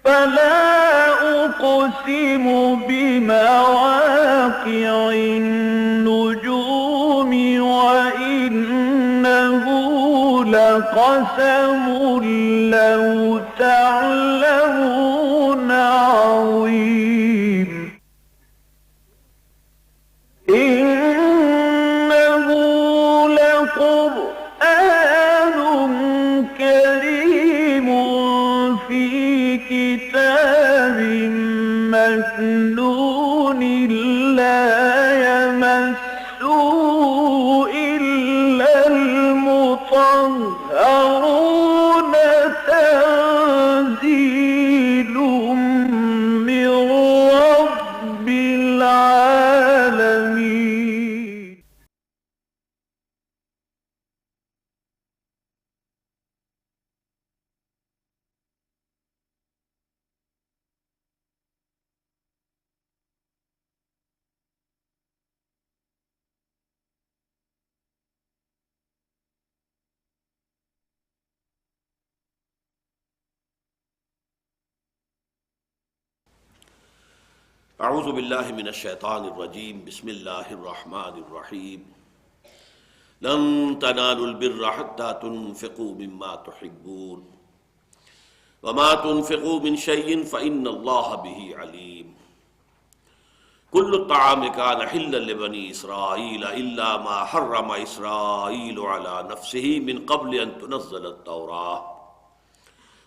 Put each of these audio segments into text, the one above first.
فلا أقسم بمواقع النجوم وإنه لقسم لو تعلمون عظيم إنه لقرآن كريم في كتاب مكنون لا يمسه إلا المطهرون تنزيل من رب العالمين. اعوذ باللہ من الشیطان الرجیم بسم اللہ الرحمن الرحیم لن تنالوا البر حتى تنفقوا مما تحبون وما تنفقوا من شيء فإن الله به عليم كل الطعام كان حلا لبني إسرائيل إلا ما حرم إسرائيل على نفسه من قبل أن تنزل التوراة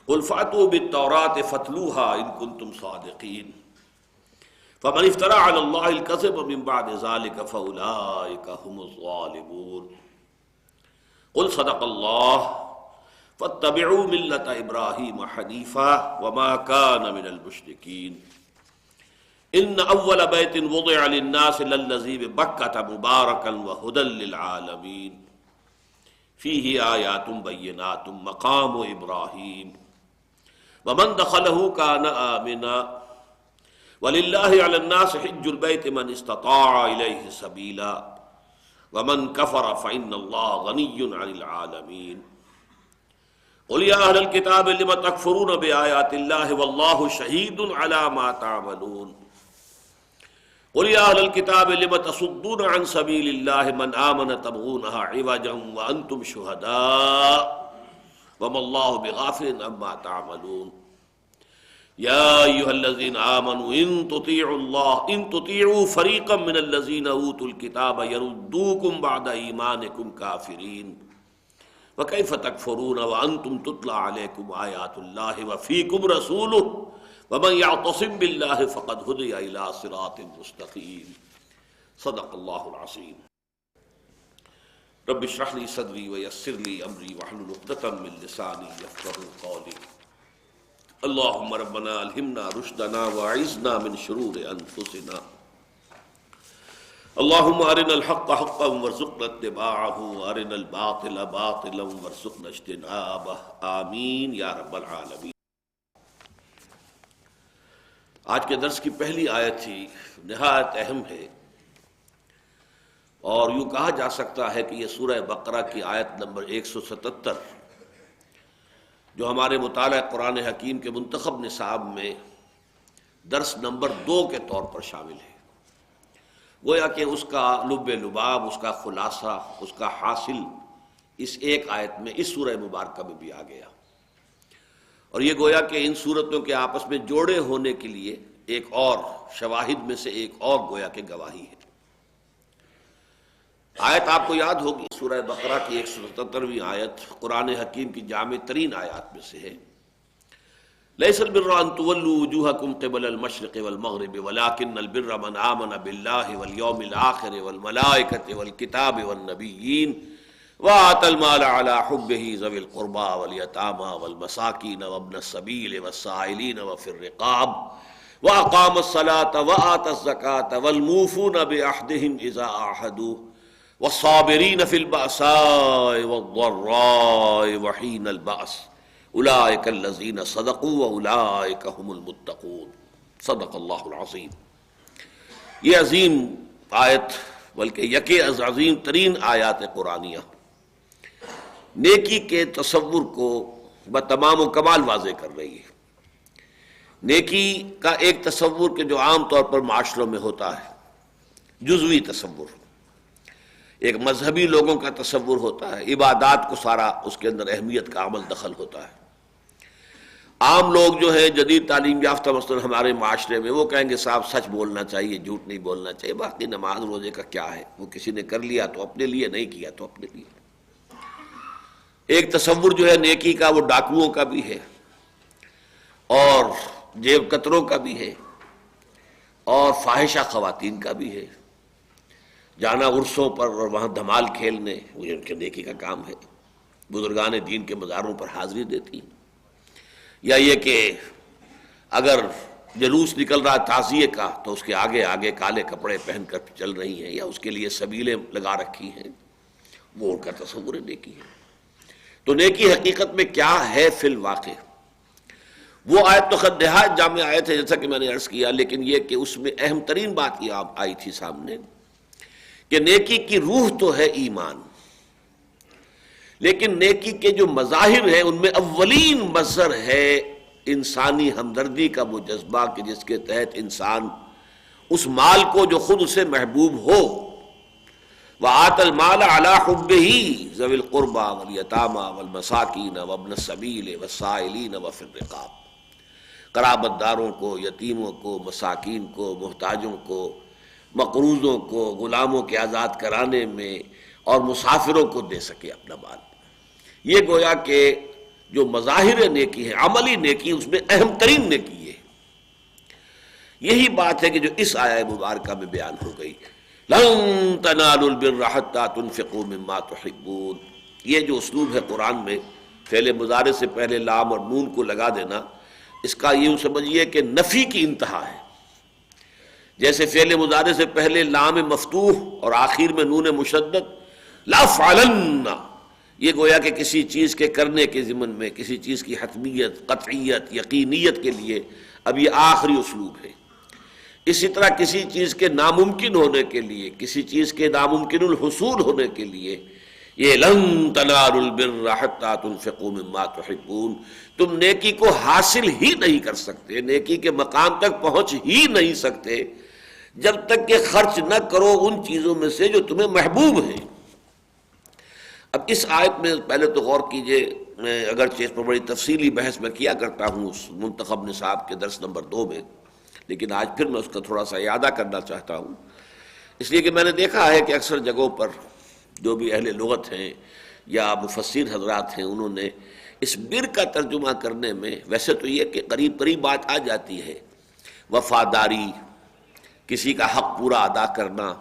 قل فأتوا بالتوراة فاتلوها إن كنتم صادقين فمن افترى على الله الكذب من بعد ذلك فأولئك هم الظالمون قل صدق الله فاتبعوا ملة إبراهيم حنيفا وما كان من المشركين إن أول بيت وضع للناس للذي ببكة مباركا وهدى للعالمين فيه آيات بينات مقام إبراهيم ومن دخله كان آمنا وَلِلَّهِ عَلَى النَّاسِ حِجُّ الْبَيْتِ مَنِ اسْتَطَاعَ إِلَيْهِ سَبِيلًا وَمَنْ كَفَرَ فَإِنَّ اللَّهَ غَنِيٌّ عَنِ الْعَالَمِينَ قُلْ يَا أَهْلَ الْكِتَابِ لِمَ تَكْفُرُونَ بِآيَاتِ اللَّهِ وَاللَّهُ شَهِيدٌ عَلَى مَا تَعْمَلُونَ قُلْ يَا أَهْلَ الْكِتَابِ لِمَ تَصُدُّونَ عَنْ سَبِيلِ اللَّهِ مَنْ آمَنَ تَبْغُونَهَا عِوَجًا وَأَنْتُمْ شُهَدَاءُ وَمَا اللَّهُ بِغَافِلٍ عَمَّا تَعْمَلُونَ يا أيها الذين آمنوا إن تطيعوا فريقا من الذين أوتوا الكتاب يردوكم بعد إيمانكم كافرين وكيف تكفرون وأنتم تتلى عليكم آيات الله وفيكم رسوله ومن يعتصم بالله فقد هدي إلى صراط مستقيم صدق الله العظيم رب اشرح لي صدري ويسر لي أمري واحلل عقدة من لساني يفقهوا قولي اللهم ربنا الہمنا رشدنا واعذنا من شرور انفسنا اللهم ارنا الحق حقا وارزقنا اتباعه وارنا الباطل باطلا وارزقنا اجتنابه آمین یا رب العالمین۔ آج کے درس کی پہلی آیت ہی نہایت اہم ہے اور یوں کہا جا سکتا ہے کہ یہ سورہ بقرہ کی آیت نمبر 177 جو ہمارے مطالعہ قرآن حکیم کے منتخب نصاب میں درس نمبر 2 کے طور پر شامل ہے۔ گویا کہ اس کا لب لباب، اس کا خلاصہ، اس کا حاصل اس ایک آیت میں اس سورہ مبارکہ میں بھی آ گیا، اور یہ گویا کہ ان صورتوں کے آپس میں جوڑے ہونے کے لیے ایک اور شواہد میں سے ایک اور گویا کہ گواہی ہے۔ آیت آپ کو یاد ہوگی، سورہ بقرہ کی 177ویں آیت قرآن حکیم کی جامع ترین آیات میں سے ہے۔ لیس البر ان تولوا وجوہکم قبل المشرق والمغرب ولکن البر من آمن باللہ والیوم الآخر والملائکۃ والکتاب والنبیین وآتى المال على حبه ذوي القربى واليتامى والمساكين وابن السبيل والسائلين وفي الرقاب وأقام الصلاة وآتى الزكاة والموفون بعهدهم إذا عاهدوا والصابرين في البأساء والضراء وحين البأس أولئك الذين صدقوا وأولئك هم المتقون صدق اللہ العظیم۔ یہ عظیم آیت بلکہ یکے از عظیم ترین آیات قرآنیہ نیکی کے تصور کو بتمام و کمال واضح کر رہی ہے۔ نیکی کا ایک تصور کہ جو عام طور پر معاشروں میں ہوتا ہے، جزوی تصور، ایک مذہبی لوگوں کا تصور ہوتا ہے، عبادات کو سارا اس کے اندر اہمیت کا عمل دخل ہوتا ہے۔ عام لوگ جو ہیں جدید تعلیم یافتہ مثلا ہمارے معاشرے میں، وہ کہیں گے صاحب سچ بولنا چاہیے، جھوٹ نہیں بولنا چاہیے، باقی نماز روزے کا کیا ہے، وہ کسی نے کر لیا تو اپنے لیے، نہیں کیا تو اپنے لیے۔ ایک تصور جو ہے نیکی کا وہ ڈاکوؤں کا بھی ہے اور جیب کتروں کا بھی ہے اور فاحشہ خواتین کا بھی ہے، جانا عرسوں پر اور وہاں دھمال کھیلنے، وہ ان کے نیکی کا کام ہے۔ بزرگان دین کے مزاروں پر حاضری دیتی، یا یہ کہ اگر جلوس نکل رہا تعزیے کا تو اس کے آگے آگے کالے کپڑے پہن کر چل رہی ہیں، یا اس کے لیے سبیلیں لگا رکھی ہیں، وہ ان کا تصور نیکی ہے۔ تو نیکی حقیقت میں کیا ہے فی الواقع؟ وہ آیت تو خود نہایت جامع آیت ہے جیسا کہ میں نے عرض کیا، لیکن یہ کہ اس میں اہم ترین بات یہ آئی تھی سامنے کہ نیکی کی روح تو ہے ایمان، لیکن نیکی کے جو مظاہر ہیں ان میں اولین مظہر ہے انسانی ہمدردی کا وہ جذبہ کہ جس کے تحت انسان اس مال کو جو خود اسے محبوب ہو، وآت المال علی حبہ ذوی القربى والیتامى والمساکین وابن السبیل والسائلین وفی الرقاب، قرابت داروں کو، یتیموں کو، مساکین کو، محتاجوں کو، مقروضوں کو، غلاموں کے آزاد کرانے میں اور مسافروں کو دے سکے اپنا مال۔ یہ گویا کہ جو مظاہر نیکی ہے، عملی نیکی، اس میں اہم ترین نیکی ہے۔ یہی بات ہے کہ جو اس آیہ مبارکہ میں بیان ہو گئی، لن تنالوا البر حتى تنفقوا مما تحبون۔ یہ جو اسلوب ہے قرآن میں فعل مضارع سے پہلے لام اور نون کو لگا دینا، اس کا یوں سمجھیے کہ نفی کی انتہا ہے۔ جیسے فعل مضارع سے پہلے لام مفتوح اور آخر میں نون مشدد، لافعلن، یہ گویا کہ کسی چیز کے کرنے کے ضمن میں، کسی چیز کی حتمیت، قطعیت، یقینیت کے لیے اب یہ آخری اسلوب ہے۔ اسی طرح کسی چیز کے ناممکن ہونے کے لیے، کسی چیز کے ناممکن الحصول ہونے کے لیے یہ لن تنالوا البر حتى تنفقوا مما تحبون، تم نیکی کو حاصل ہی نہیں کر سکتے، نیکی کے مقام تک پہنچ ہی نہیں سکتے جب تک کہ خرچ نہ کرو ان چیزوں میں سے جو تمہیں محبوب ہیں۔ اب اس آیت میں پہلے تو غور کیجئے، میں اگرچہ اس پر بڑی تفصیلی بحث میں کیا کرتا ہوں اس منتخب نصاب کے درس نمبر 2 میں، لیکن آج پھر میں اس کا تھوڑا سا اعادہ کرنا چاہتا ہوں، اس لیے کہ میں نے دیکھا ہے کہ اکثر جگہوں پر جو بھی اہل لغت ہیں یا مفسر حضرات ہیں، انہوں نے اس بر کا ترجمہ کرنے میں ویسے تو یہ کہ قریب قریب بات آ جاتی ہے، وفاداری، کسی کا حق پورا ادا کرنا،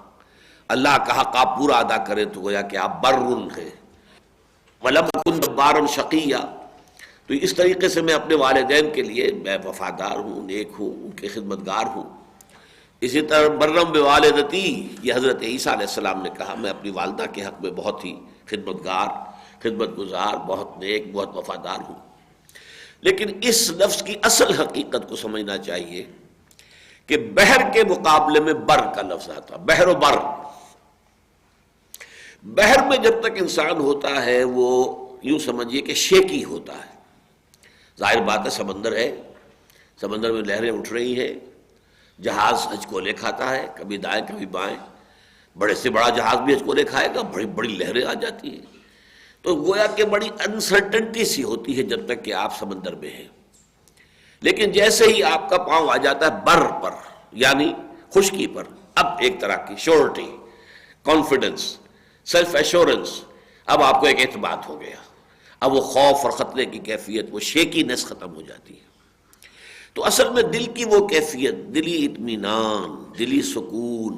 اللہ کا حق آپ پورا ادا کریں تو گویا کہ آپ بر ہیں، وَلَمْ أَكُنْ جَبَّارًا شَقِيًّا، تو اس طریقے سے میں اپنے والدین کے لیے میں وفادار ہوں، نیک ہوں، ان کے خدمتگار ہوں۔ اسی طرح برم بوالدتی، یہ حضرت عیسیٰ علیہ السلام نے کہا میں اپنی والدہ کے حق میں بہت ہی خدمتگار، خدمت گزار، بہت نیک، بہت وفادار ہوں۔ لیکن اس لفظ کی اصل حقیقت کو سمجھنا چاہیے کہ بحر کے مقابلے میں بر کا لفظ آتا، بحر و بر۔ بحر میں جب تک انسان ہوتا ہے وہ یوں سمجھیے کہ شیکی ہوتا ہے، ظاہر بات ہے سمندر ہے، سمندر میں لہریں اٹھ رہی ہیں، جہاز ہچکولے کھاتا ہے، کبھی دائیں کبھی بائیں، بڑے سے بڑا جہاز بھی ہچکولے کھائے گا، بڑی بڑی لہریں آ جاتی ہیں، تو گویا کہ بڑی انسرٹنٹی سی ہوتی ہے جب تک کہ آپ سمندر میں ہیں۔ لیکن جیسے ہی آپ کا پاؤں آ جاتا ہے بر پر، یعنی خشکی پر، اب ایک طرح کی شیورٹی، کانفیڈنس، سیلف ایشورنس، اب آپ کو ایک اعتماد ہو گیا، اب وہ خوف اور خطرے کی کیفیت، وہ شیکینس ختم ہو جاتی ہے۔ تو اصل میں دل کی وہ کیفیت، دلی اطمینان، دلی سکون،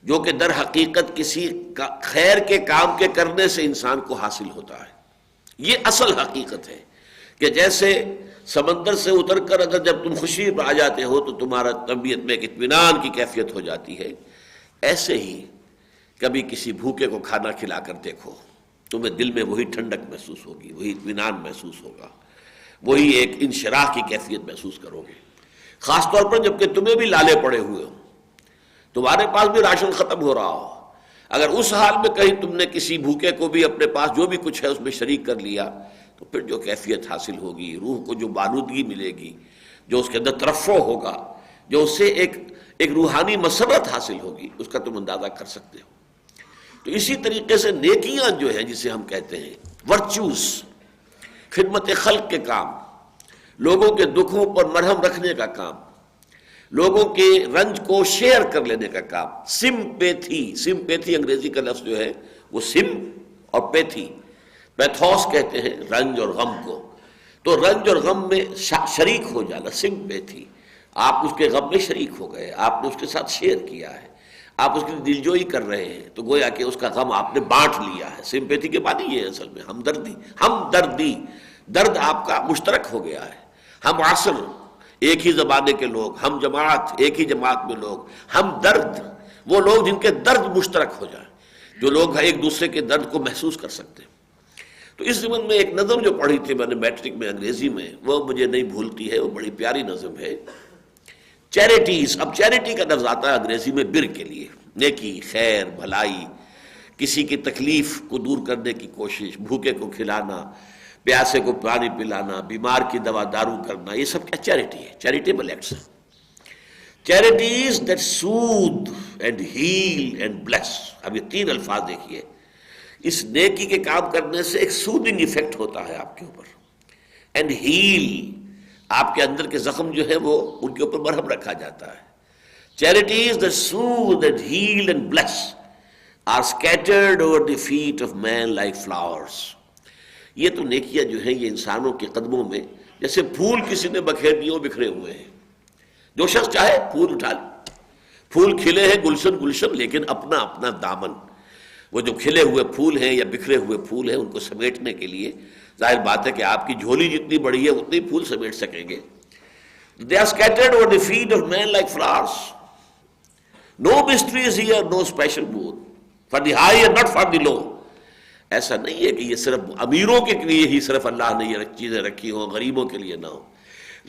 جو کہ در حقیقت کسی خیر کے کام کے کرنے سے انسان کو حاصل ہوتا ہے، یہ اصل حقیقت ہے کہ جیسے سمندر سے اتر کر اگر جب تم خوشی پر آ جاتے ہو تو تمہارا طبیعت میں ایک اطمینان کی کیفیت ہو جاتی ہے، ایسے ہی کبھی کسی بھوکے کو کھانا کھلا کر دیکھو، تمہیں دل میں وہی ٹھنڈک محسوس ہوگی، وہی اطمینان محسوس ہوگا، وہی ایک انشراح کی کیفیت محسوس کرو گے، خاص طور پر جب کہ تمہیں بھی لالے پڑے ہوئے ہو، تمہارے پاس بھی راشن ختم ہو رہا ہو، اگر اس حال میں کہیں تم نے کسی بھوکے کو بھی اپنے پاس جو بھی کچھ ہے اس میں شریک کر لیا، تو پھر جو کیفیت حاصل ہوگی، روح کو جو بالودگی ملے گی، جو اس کے اندر ترفع ہوگا، جو اس سے ایک روحانی مسرت حاصل ہوگی، اس کا تم اندازہ کر سکتے ہو۔ تو اسی طریقے سے نیکیاں جو ہے جسے ہم کہتے ہیں ورچوز، خدمت خلق کے کام، لوگوں کے دکھوں پر مرہم رکھنے کا کام، لوگوں کے رنج کو شیئر کر لینے کا کام، سمپیتھی انگریزی کا لفظ جو ہے وہ سم اور پیتھی، پیتھوس کہتے ہیں رنج اور غم کو، تو رنج اور غم میں شریک ہو جانا، سمپیتھی، آپ اس کے غم میں شریک ہو گئے، آپ نے اس کے ساتھ شیئر کیا ہے، آپ اس کی دلجوئی کر رہے ہیں، تو گویا کہ اس کا غم آپ نے بانٹ لیا ہے۔ سمپیتھی کے معنی یہ ہے اصل میں ہمدردی، درد آپ کا مشترک ہو گیا ہے۔ ہم عصر، ایک ہی زمانے کے لوگ، ہم جماعت، ایک ہی جماعت میں لوگ، ہم درد، وہ لوگ جن کے درد مشترک ہو جائیں، جو لوگ ایک دوسرے کے درد کو محسوس کر سکتے ہیں۔ تو اس ضمن میں ایک نظم جو پڑھی تھی میں نے میٹرک میں انگریزی میں، وہ مجھے نہیں بھولتی ہے، وہ بڑی پیاری نظم ہے، چیریٹیز۔ اب چیریٹی کا لفظ آتا ہے انگریزی میں بر کے لیے، نیکی، خیر، بھلائی، کسی کی تکلیف کو دور کرنے کی کوشش، بھوکے کو کھلانا، پیاسے کو پانی پلانا، بیمار کی دوا دارو کرنا، یہ سب کیا چیریٹی ہے، چیریٹیبل ایکٹس ہیں۔ Charities that soothe and heal and bless. اب یہ تین الفاظ دیکھیے، اس نیکی کے کام کرنے سے ایک سودنگ ایفیکٹ ہوتا ہے آپ کے اوپر، اینڈ ہیل، آپ کے اندر کے زخم جو ہے وہ ان کے اوپر مرہم رکھا جاتا ہے۔ Charities that soothe and heal and bless are scattered over the feet of man like flowers. یہ تو نیکیاں جو ہیں یہ انسانوں کے قدموں میں جیسے پھول کسی نے بکھیر دیے بکھرے ہوئے ہیں، جو شخص چاہے پھول اٹھا لے، پھول کھلے ہیں گلشن گلشن، لیکن اپنا اپنا دامن، وہ جو کھلے ہوئے پھول ہیں یا بکھرے ہوئے پھول ہیں ان کو سمیٹنے کے لیے ظاہر بات ہے کہ آپ کی جھولی جتنی بڑی ہے اتنی پھول سمیٹ سکیں گے۔ They are scattered over the feet of men like flowers. No mysteries here, no special mood. For the high and not for the low. ایسا نہیں ہے کہ یہ صرف امیروں کے لیے ہی صرف اللہ نے یہ چیزیں رکھی ہوں، غریبوں کے لیے نہ ہو۔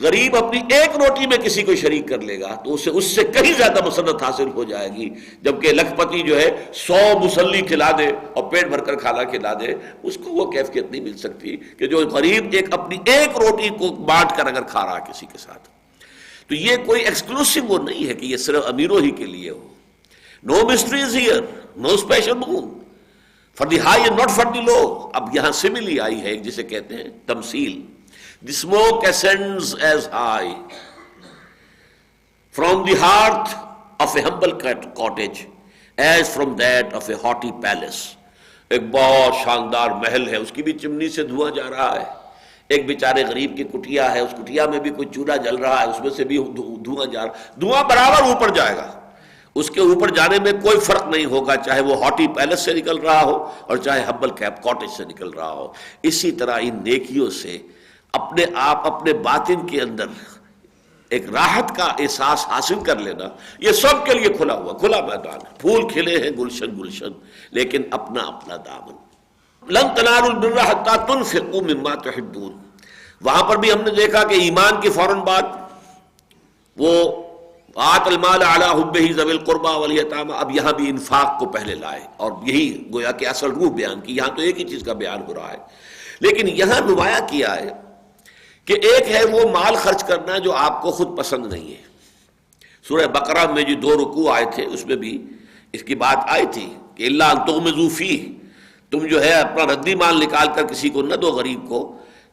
غریب اپنی ایک روٹی میں کسی کو شریک کر لے گا تو اس سے کہیں زیادہ مسرت حاصل ہو جائے گی، جبکہ لکھ پتی جو ہے 100 مسلی کھلا دے اور پیٹ بھر کر کھانا کھلا دے، اس کو وہ کیفیت نہیں مل سکتی کہ جو غریب اپنی ایک روٹی کو بانٹ کر اگر کھا رہا کسی کے ساتھ۔ تو یہ کوئی ایکسکلوسیو وہ نہیں ہے کہ یہ صرف امیروں ہی کے لیے ہو۔ No mysteries here, no special boon, for the high and not for the low. اب یہاں سملی آئی ہے جسے کہتے ہیں تمثیل۔ The smoke ascends as high from the hearth of a humble cottage as from that of a haughty palace۔ ایک بہت شاندار محل ہے، اس کی بھی چمنی سے دھواں جا رہا ہے۔ ایک بیچارے غریب کی کٹیا ہے، اس کٹیا میں بھی کوئی چولہا جل رہا ہے، اس میں سے بھی دھواں جا رہا ہے، دھواں برابر اوپر جائے گا، اس کے اوپر جانے میں کوئی فرق نہیں ہوگا، چاہے وہ ہاٹی پیلس سے نکل رہا ہو اور چاہے ہمبل کاٹیج سے نکل رہا ہو۔ اسی طرح ان نیکیوں سے اپنے آپ اپنے باطن کے اندر ایک راحت کا احساس حاصل کر لینا، یہ سب کے لیے کھلا میدان ہے۔ پھول کھلے ہیں گلشن گلشن، لیکن اپنا اپنا دامن۔ لن تنالوا البر حتى تنفقوا مما تحبون۔ وہاں پر بھی ہم نے دیکھا کہ ایمان کے فوراً بعد وہ آت المال علی حبہ ذوی القربى والیتامى، اب یہاں بھی انفاق کو پہلے لائے، اور یہی گویا کہ اصل روح بیان کی۔ یہاں تو ایک ہی چیز کا بیان ہو رہا ہے، لیکن یہاں نمایاں کیا ہے کہ ایک ہے وہ مال خرچ کرنا جو آپ کو خود پسند نہیں ہے۔ سورہ بقرہ میں جو 2 رکوع آئے تھے اس میں بھی اس کی بات آئی تھی کہ الا ان تغمضوا فیہ، تم جو ہے اپنا ردی مال نکال کر کسی کو نہ دو غریب کو،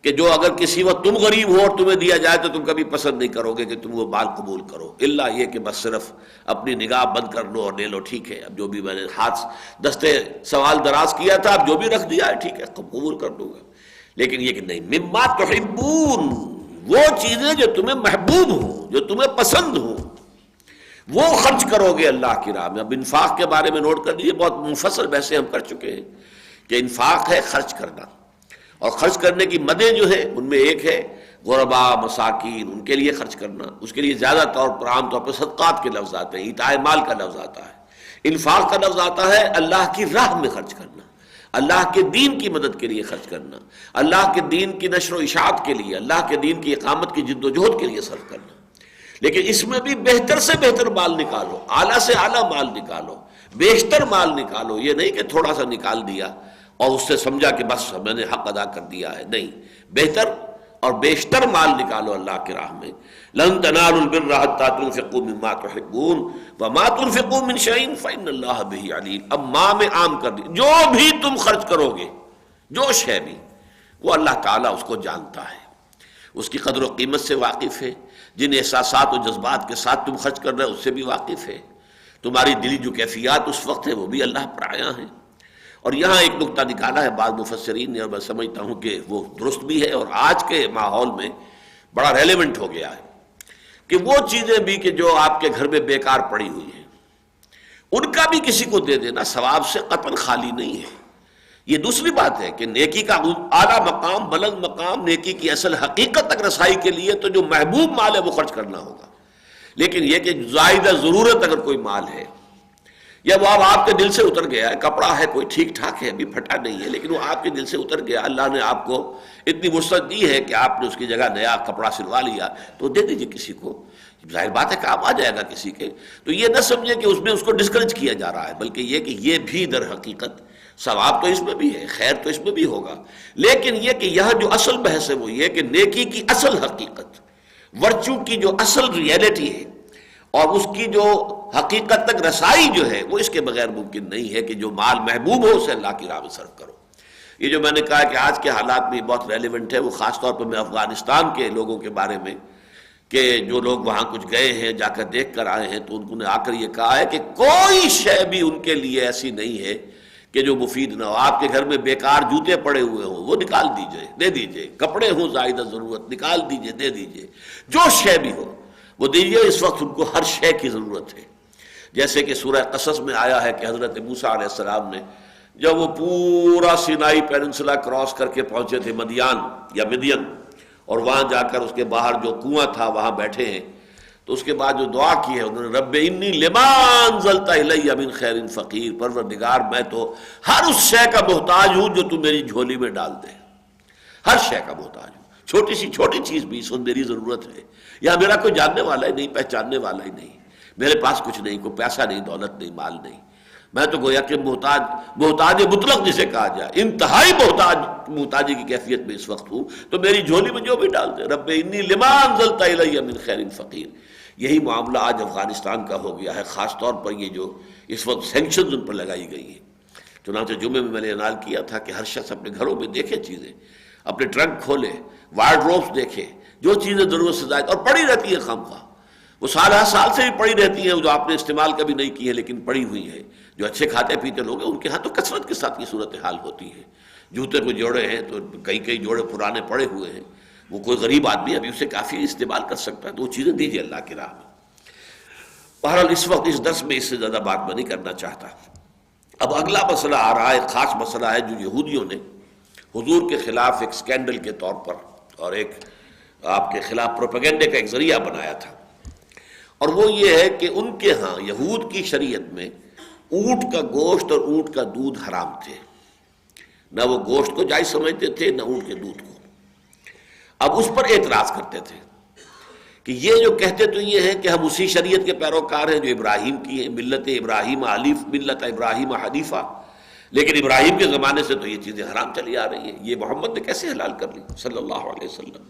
کہ جو اگر کسی وقت تم غریب ہو اور تمہیں دیا جائے تو تم کبھی پسند نہیں کرو گے کہ تم وہ مال قبول کرو، الا یہ کہ بس صرف اپنی نگاہ بند کر لو اور لے لو، ٹھیک ہے اب جو بھی میں نے ہاتھ دستے سوال دراز کیا تھا اب جو بھی رکھ دیا ہے ٹھیک ہے قبول کر لوں گا۔ لیکن یہ کہ نہیں، مما تحبون، وہ چیزیں جو تمہیں محبوب ہوں، جو تمہیں پسند ہوں، وہ خرچ کرو گے اللہ کی راہ میں۔ اب انفاق کے بارے میں نوٹ کر لیجیے، بہت مفصل بحثیں ہم کر چکے ہیں کہ انفاق ہے خرچ کرنا، اور خرچ کرنے کی مدیں جو ہے ان میں ایک ہے غربا مساکین، ان کے لیے خرچ کرنا، اس کے لیے زیادہ طور پر عام طور پر صدقات کے لفظ آتے ہیں، ایتاء مال کا لفظ آتا ہے، انفاق کا لفظ آتا ہے اللہ کی راہ میں خرچ کرنا، اللہ کے دین کی مدد کے لیے خرچ کرنا، اللہ کے دین کی نشر و اشاعت کے لیے، اللہ کے دین کی اقامت کی جد و جہد کے لیے صرف کرنا۔ لیکن اس میں بھی بہتر سے بہتر مال نکالو، اعلیٰ سے اعلیٰ مال نکالو، بیشتر مال نکالو، یہ نہیں کہ تھوڑا سا نکال دیا اور اس سے سمجھا کہ بس میں نے حق ادا کر دیا ہے، نہیں، بہتر اور بیشتر مال نکالو اللہ کی راہ میں. لن تنالوا البر حتى تنفقوا مما تحبون وما تنفقوا من شيء فإن الله به عليم. اب ماں میں عام کر دی، جو بھی تم خرچ کرو گے، جو شے بھی، وہ اللہ تعالیٰ اس کو جانتا ہے، اس کی قدر و قیمت سے واقف ہے. جن احساسات و جذبات کے ساتھ تم خرچ کر رہے ہو اس سے بھی واقف ہے. تمہاری دلی جو کیفیات اس وقت ہے وہ بھی اللہ پر آیا ہے. اور یہاں ایک نقطہ نکالا ہے بعض مفسرین نے، اور میں سمجھتا ہوں کہ وہ درست بھی ہے اور آج کے ماحول میں بڑا ریلیونٹ ہو گیا ہے، کہ وہ چیزیں بھی کہ جو آپ کے گھر میں بیکار پڑی ہوئی ہیں ان کا بھی کسی کو دے دینا ثواب سے قطعاً خالی نہیں ہے. یہ دوسری بات ہے کہ نیکی کا اعلیٰ مقام، بلند مقام، نیکی کی اصل حقیقت تک رسائی کے لیے تو جو محبوب مال ہے وہ خرچ کرنا ہوگا. لیکن یہ کہ زائدہ ضرورت اگر کوئی مال ہے یا وہ اب آپ کے دل سے اتر گیا ہے، کپڑا ہے کوئی ٹھیک ٹھاک ہے، ابھی پھٹا نہیں ہے، لیکن وہ آپ کے دل سے اتر گیا، اللہ نے آپ کو اتنی وسعت دی ہے کہ آپ نے اس کی جگہ نیا کپڑا سلوا لیا، تو دے دیجیے کسی کو. ظاہر بات ہے کام آ جائے گا کسی کے. تو یہ نہ سمجھے کہ اس میں اس کو ڈسکریج کیا جا رہا ہے، بلکہ یہ کہ یہ بھی در حقیقت ثواب تو اس میں بھی ہے، خیر تو اس میں بھی ہوگا. لیکن یہ کہ یہاں جو اصل بحث ہے وہ یہ کہ نیکی کی اصل حقیقت، ورچو کی جو اصل ریئلٹی ہے اور اس کی جو حقیقت تک رسائی جو ہے وہ اس کے بغیر ممکن نہیں ہے کہ جو مال محبوب ہو اسے اللہ کی راہ میں صرف کرو. یہ جو میں نے کہا کہ آج کے حالات میں بہت ریلیونٹ ہے، وہ خاص طور پر میں افغانستان کے لوگوں کے بارے میں، کہ جو لوگ وہاں کچھ گئے ہیں، جا کر دیکھ کر آئے ہیں، تو انہوں نے آ کر یہ کہا ہے کہ کوئی شے بھی ان کے لیے ایسی نہیں ہے کہ جو مفید نہ ہو. آپ کے گھر میں بیکار جوتے پڑے ہوئے ہوں وہ نکال دیجئے، دے دیجئے. کپڑے ہوں زائدہ ضرورت، نکال دیجئے، دے دیجئے. جو شے بھی ہو وہ دیجئے. اس وقت ان کو ہر شے کی ضرورت ہے. جیسے کہ سورہ قصص میں آیا ہے کہ حضرت موسیٰ علیہ السلام نے جب وہ پورا سینائی پیننسلا کراس کر کے پہنچے تھے مدین، اور وہاں جا کر اس کے باہر جو کنواں تھا وہاں بیٹھے ہیں، تو اس کے بعد جو دعا کی ہے انہوں نے، رب انی لما انزلت الی من خیر فقیر، پروردگار میں تو ہر اس شے کا محتاج ہوں جو تو میری جھولی میں ڈال دے. ہر شے کا محتاج ہوں، چھوٹی سی چھوٹی چیز بھی اس وقت میری ضرورت ہے. یا میرا کوئی جاننے والا ہی نہیں، پہچاننے والا ہی نہیں، میرے پاس کچھ نہیں، کوئی پیسہ نہیں، دولت نہیں، مال نہیں، میں تو گویا کہ محتاج مطلق جسے کہا جائے، انتہائی محتاجی کی کیفیت میں اس وقت ہوں، تو میری جھولی میں جو بھی ڈال دے. رب انی لما انزلت الی من خیر فقیر. یہی معاملہ آج افغانستان کا ہو گیا ہے، خاص طور پر یہ جو اس وقت سینکشنز ان پر لگائی گئی ہیں. چنانچہ جمعے میں نے اعلان کیا تھا کہ ہر شخص اپنے گھروں میں دیکھے چیزیں، اپنے ٹرنک کھولے، وارڈروبس دیکھے، جو چیزیں ضرورت سے زائد اور پڑی رہتی ہیں خامخواہ، وہ سال ہر سال سے بھی پڑی رہتی ہیں، جو آپ نے استعمال کبھی نہیں کی ہے لیکن پڑی ہوئی ہیں. جو اچھے کھاتے پیتے لوگ ہیں ان کے ہاں تو کثرت کے ساتھ یہ صورتحال ہوتی ہے. جوتے کو جوڑے ہیں تو کئی جوڑے پرانے پڑے ہوئے ہیں، وہ کوئی غریب آدمی ابھی اسے کافی استعمال کر سکتا ہے، تو وہ چیزیں دیجیے اللہ کی راہ میں. بہرحال اس وقت اس درس میں اس سے زیادہ بات میں نہیں کرنا چاہتا. اب اگلا مسئلہ آ رہا ہے، خاص مسئلہ ہے جو یہودیوں نے حضور کے خلاف ایک سکینڈل کے طور پر اور ایک آپ کے خلاف پروپیگنڈے کا ایک ذریعہ بنایا تھا. اور وہ یہ ہے کہ ان کے ہاں یہود کی شریعت میں اونٹ کا گوشت اور اونٹ کا دودھ حرام تھے. نہ وہ گوشت کو جائز سمجھتے تھے نہ اونٹ کے دودھ کو. اب اس پر اعتراض کرتے تھے کہ یہ جو کہتے تو یہ ہے کہ ہم اسی شریعت کے پیروکار ہیں جو ابراہیم کی ہیں، ملت ابراہیم ملت ابراہیم حنیفہ، لیکن ابراہیم کے زمانے سے تو یہ چیزیں حرام چلی آ رہی ہیں، یہ محمد نے کیسے حلال کر لی صلی اللہ علیہ وسلم.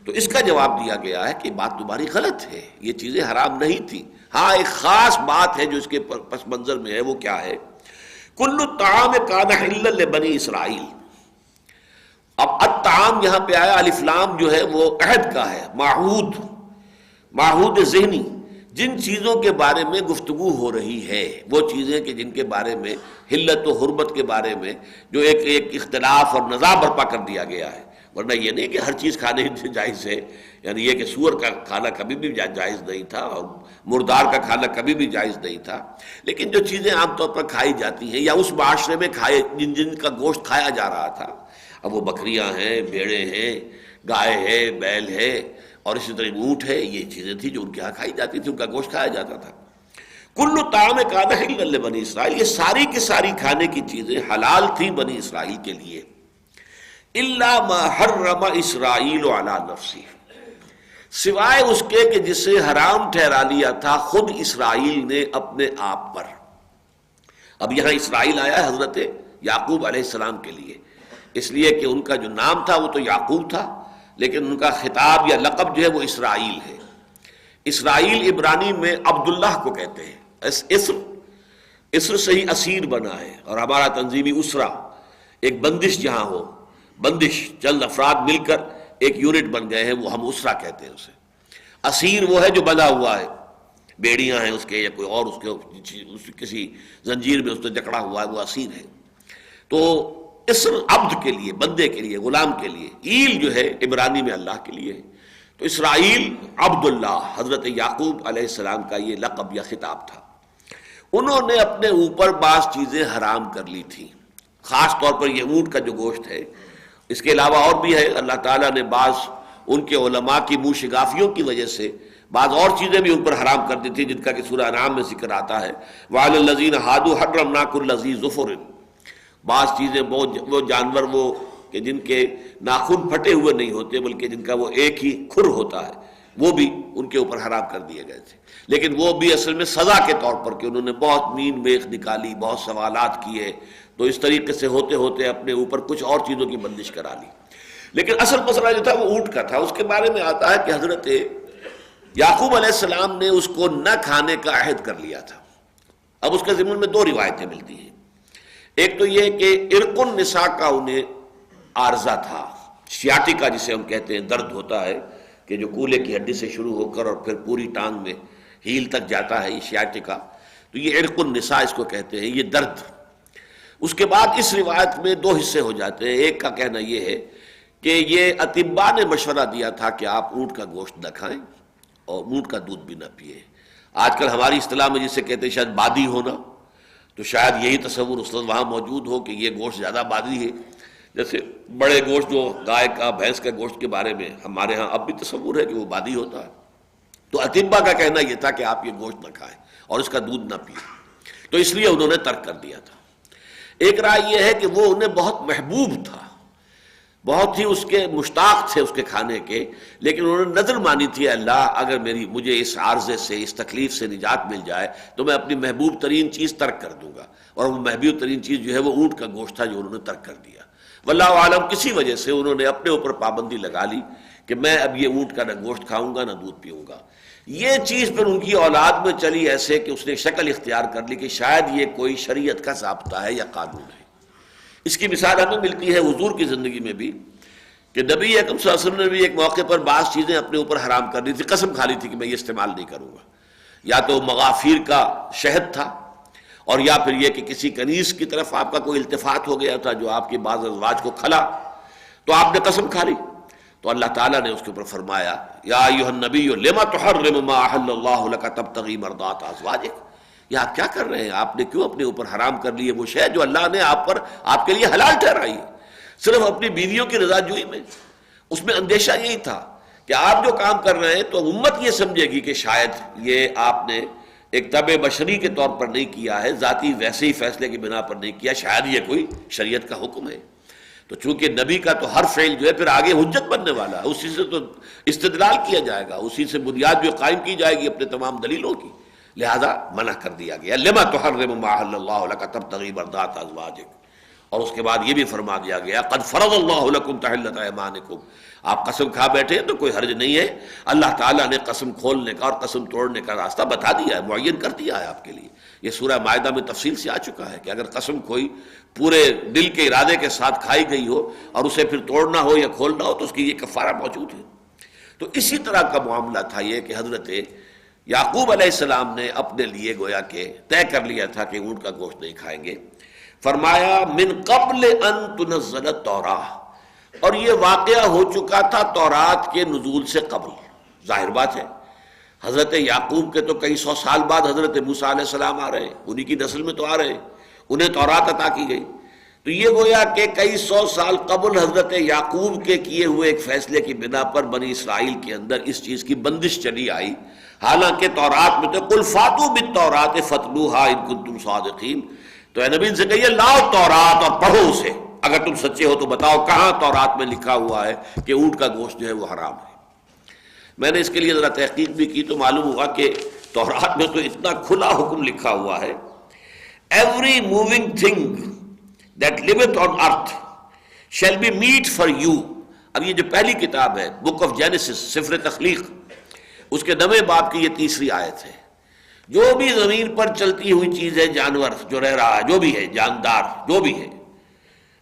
تو اس کا جواب دیا گیا ہے کہ بات تمہاری غلط ہے، یہ چیزیں حرام نہیں تھی. ہاں ایک خاص بات ہے جو اس کے پس منظر میں ہے، وہ کیا ہے؟ کل الطعام کان حلا لبنی اسرائیل. اب الطعام یہاں پہ آیا، الف لام جو ہے وہ عہد کا ہے، معہود ذہنی. جن چیزوں کے بارے میں گفتگو ہو رہی ہے وہ چیزیں کہ جن کے بارے میں حلت و حرمت کے بارے میں جو ایک اختلاف اور نزاع برپا کر دیا گیا ہے. ورنہ یہ نہیں کہ ہر چیز کھانے جائز ہے، یعنی یہ کہ سور کا کھانا کبھی بھی جائز نہیں تھا اور مردار کا کھانا کبھی بھی جائز نہیں تھا. لیکن جو چیزیں عام طور پر کھائی جاتی ہیں یا اس معاشرے میں جن کا گوشت کھایا جا رہا تھا، اب وہ بکریاں ہیں، بھیڑیں ہیں، گائے ہے، بیل ہے اور اسی طرح اونٹ ہے، یہ چیزیں تھیں جو ان کے ہاں کھائی جاتی تھی، ان کا گوشت کھایا جاتا تھا. کل طعام کان حلا لبنی اسرائیل، یہ ساری کی ساری کھانے کی چیزیں حلال تھیں بنی اسرائیل کے لیے. الا ما حرم اسرائیل علی نفسہ، سوائے اس کے کہ جسے حرام ٹھہرا لیا تھا خود اسرائیل نے اپنے آپ پر. اب یہاں اسرائیل آیا حضرت یعقوب علیہ السلام کے لیے، اس لیے کہ ان کا جو نام تھا وہ تو یعقوب تھا، لیکن ان کا خطاب یا لقب جو ہے وہ اسرائیل ہے۔ اسرائیل عبرانی میں عبداللہ کو کہتے ہیں۔ اسر سے ہی اسیر بنا ہے، اور ہمارا تنظیمی اسرا ایک بندش جہاں ہو، بندش چند افراد مل کر ایک یونٹ بن گئے ہیں، وہ ہم اسرا کہتے ہیں اسے۔ اسیر وہ ہے جو بندھا ہوا ہے، بیڑیاں ہیں اس کے یا کوئی اور اس کے کسی زنجیر میں اس نے جکڑا ہوا ہے، وہ اسیر ہے۔ تو اسر عبد کے لیے، بندے کے لیے، غلام کے لیے، ایل جو ہے عبرانی میں اللہ کے لیے ہے۔ تو اسرائیل عبداللہ، حضرت یعقوب علیہ السلام کا یہ لقب یا خطاب تھا۔ انہوں نے اپنے اوپر بعض چیزیں حرام کر لی تھیں، خاص طور پر یہ اونٹ کا جو گوشت ہے۔ اس کے علاوہ اور بھی ہے، اللہ تعالیٰ نے بعض ان کے علماء کی منہ شگافیوں کی وجہ سے بعض اور چیزیں بھی ان پر حرام کر دی تھی، جن کا کہ سورہ انعام میں ذکر آتا ہے، وَعَلَى الَّذِينَ هَادُوا حَرَّمْنَا كُلَّ ذِي ظُفُرٍ۔ بعض چیزیں وہ جانور وہ کہ جن کے ناخن پھٹے ہوئے نہیں ہوتے بلکہ جن کا وہ ایک ہی کھر ہوتا ہے، وہ بھی ان کے اوپر حرام کر دیے گئے تھے، لیکن وہ بھی اصل میں سزا کے طور پر کہ انہوں نے بہت مین میخ نکالی، بہت سوالات کیے، تو اس طریقے سے ہوتے ہوتے اپنے اوپر کچھ اور چیزوں کی بندش کرا لی۔ لیکن اصل مسئلہ جو تھا وہ اونٹ کا تھا۔ اس کے بارے میں آتا ہے کہ حضرت یعقوب علیہ السلام نے اس کو نہ کھانے کا عہد کر لیا تھا۔ اب اس کے ضمن میں دو روایتیں ملتی ہیں۔ ایک تو یہ کہ عرق النساء کا انہیں عارضہ تھا، سیاٹیکا جسے ہم کہتے ہیں، درد ہوتا ہے کہ جو کولے کی ہڈی سے شروع ہو کر اور پھر پوری ٹانگ میں ہیل تک جاتا ہے، یہ سیاٹیکا، تو یہ عرق النساء اس کو کہتے ہیں، یہ درد۔ اس کے بعد اس روایت میں دو حصے ہو جاتے ہیں۔ ایک کا کہنا یہ ہے کہ یہ اطباء نے مشورہ دیا تھا کہ آپ اونٹ کا گوشت نہ کھائیں اور اونٹ کا دودھ بھی نہ پیئیں۔ آج کل ہماری اصطلاح میں جسے کہتے ہیں شاید بادی ہونا، تو شاید یہی تصور اس وقت وہاں موجود ہو کہ یہ گوشت زیادہ بادی ہے، جیسے بڑے گوشت جو گائے کا، بھینس کے گوشت کے بارے میں ہمارے ہاں اب بھی تصور ہے کہ وہ بادی ہوتا ہے۔ تو اطباء کا کہنا یہ تھا کہ آپ یہ گوشت نہ کھائیں اور اس کا دودھ نہ پیئیں، تو اس لیے انہوں نے ترک کر دیا تھا۔ ایک رائے یہ ہے کہ وہ انہیں بہت محبوب تھا، بہت ہی اس کے مشتاق تھے اس کے کھانے کے، لیکن انہوں نے نظر مانی تھی، اللہ اگر مجھے اس عارضے سے، اس تکلیف سے نجات مل جائے تو میں اپنی محبوب ترین چیز ترک کر دوں گا، اور وہ محبوب ترین چیز جو ہے وہ اونٹ کا گوشت تھا جو انہوں نے ترک کر دیا۔ واللہ عالم کسی وجہ سے انہوں نے اپنے اوپر پابندی لگا لی کہ میں اب یہ اونٹ کا نہ گوشت کھاؤں گا نہ دودھ پیوں گا۔ یہ چیز پھر ان کی اولاد میں چلی ایسے کہ اس نے شکل اختیار کر لی کہ شاید یہ کوئی شریعت کا ضابطہ ہے یا قانون ہے۔ اس کی مثال ہمیں ملتی ہے حضور کی زندگی میں بھی، کہ نبی اکرم صلی اللہ علیہ وسلم نے بھی ایک موقع پر بعض چیزیں اپنے اوپر حرام کر لی تھی، قسم کھا لی تھی کہ میں یہ استعمال نہیں کروں گا۔ یا تو مغافیر کا شہد تھا، اور یا پھر یہ کہ کسی کنیز کی طرف آپ کا کوئی التفات ہو گیا تھا جو آپ کے بعض ازواج کو کھلا، تو آپ نے قسم کھا لی۔ تو اللہ تعالیٰ نے اس کے اوپر فرمایا، یا ایھا النبی لما تحرم ما احل اللہ لک تبتغی مرضات ازواجک، یہ آپ کیا کر رہے ہیں؟ آپ نے کیوں اپنے اوپر حرام کر لی ہے وہ شے جو اللہ نے آپ کے لیے حلال ٹھہرائی ہے، صرف اپنی بیویوں کی رضا جوئی میں؟ اس میں اندیشہ یہی تھا کہ آپ جو کام کر رہے ہیں تو امت یہ سمجھے گی کہ شاید یہ آپ نے ایک طبع بشری کے طور پر نہیں کیا ہے، ذاتی ویسے ہی فیصلے کی بنا پر نہیں کیا، شاید یہ کوئی شریعت کا حکم ہے۔ تو چونکہ نبی کا تو ہر فعل جو ہے پھر آگے حجت بننے والا ہے، اسی سے تو استدلال کیا جائے گا، اسی سے بنیاد جو قائم کی جائے گی اپنے تمام دلیلوں کی، لہذا منع کر دیا گیا، لما تحرم ما احل اللہ لک تبتغی مرضات ازواجک۔ اور اس کے بعد یہ بھی فرما دیا گیا، قد فرض اللہ لکم تحلۃ ایمانکم، آپ قسم کھا بیٹھے ہیں تو کوئی حرج نہیں ہے، اللہ تعالیٰ نے قسم کھولنے کا اور قسم توڑنے کا راستہ بتا دیا ہے، معین کر دیا ہے آپ کے لیے۔ یہ سورہ مائدہ میں تفصیل سے آ چکا ہے کہ اگر قسم کوئی پورے دل کے ارادے کے ساتھ کھائی گئی ہو اور اسے پھر توڑنا ہو یا کھولنا ہو تو اس کی یہ کفارہ موجود ہے۔ تو اسی طرح کا معاملہ تھا یہ کہ حضرت یعقوب علیہ السلام نے اپنے لیے گویا کہ طے کر لیا تھا کہ اونٹ کا گوشت نہیں کھائیں گے۔ فرمایا من قبل ان تنزل التوراۃ، اور یہ واقعہ ہو چکا تھا تورات کے نزول سے قبل۔ ظاہر بات ہے حضرت یعقوب کے تو کئی سو سال بعد حضرت موسیٰ علیہ السلام آ رہے ہیں، انہی کی نسل میں تو آ رہے ہیں، انہیں تورات عطا کی گئی، تو یہ گویا کہ کئی سو سال قبل حضرت یعقوب کے کیے ہوئے ایک فیصلے کی بنا پر بنی اسرائیل کے اندر اس چیز کی بندش چلی آئی۔ حالانکہ تورات میں تو قل فاتوا بالتوراۃ فاتلوھا ان کنتم صادقین، تو اے نبی سے کہیے لاؤ تورات اور پڑھو اسے، اگر تم سچے ہو تو بتاؤ کہاں تورات میں لکھا ہوا ہے کہ اونٹ کا گوشت جو ہے وہ حرام ہے۔ میں نے اس کے لیے ذرا تحقیق بھی کی تو معلوم ہوا کہ تورات میں تو اتنا کھلا حکم لکھا ہوا ہے، every moving thing that liveth on earth shall be meat for you اب یہ جو پہلی کتاب ہے بک آف جینیسس، سفر تخلیق، اس کے 9ویں باب کی یہ 3ری آیت ہے. جو بھی زمین پر چلتی ہوئی چیز ہے، جانور جو رہ رہا ہے، جو بھی ہے، جاندار جو بھی ہے،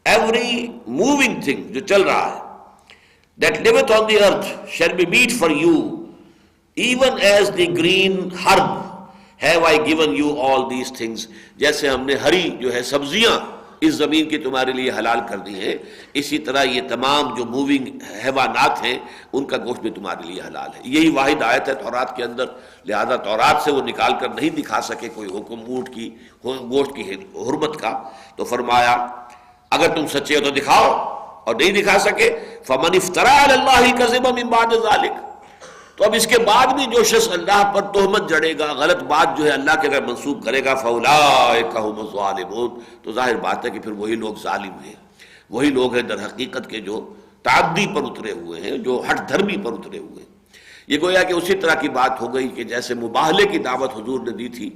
ایوری موونگ تھنگ جو چل رہا ہے، that liveth on the earth shall be meat for you, even as the green herb have I given you all these things. جیسے ہم نے ہری جو ہے سبزیاں اس زمین کی تمہارے لیے حلال کر دی ہیں، اسی طرح یہ تمام جو موونگ حیوانات ہیں ان کا گوشت بھی تمہارے لیے حلال ہے. یہی واحد آیت ہے تورات کے اندر، لہذا تورات سے وہ نکال کر نہیں دکھا سکے کوئی حکم اونٹ کی گوشت کی حرمت کا. تو فرمایا اگر تم سچے ہو تو دکھاؤ، اور نہیں دکھا سکے فمن افترا علی اللہ الکذب من بعد ذلک، تو اب اس کے بعد بھی جو شخص اللہ پر تہمت جڑے گا، غلط بات جو ہے اللہ کے اگر منسوب کرے گا، فاولئک هم الظالمون، تو ظاہر بات ہے کہ پھر وہی لوگ ظالم ہیں، وہی لوگ ہیں در حقیقت کے جو تعدی پر اترے ہوئے ہیں، جو ہٹ دھرمی پر اترے ہوئے ہیں. یہ گویا کہ اسی طرح کی بات ہو گئی کہ جیسے مباہلے کی دعوت حضور نے دی تھی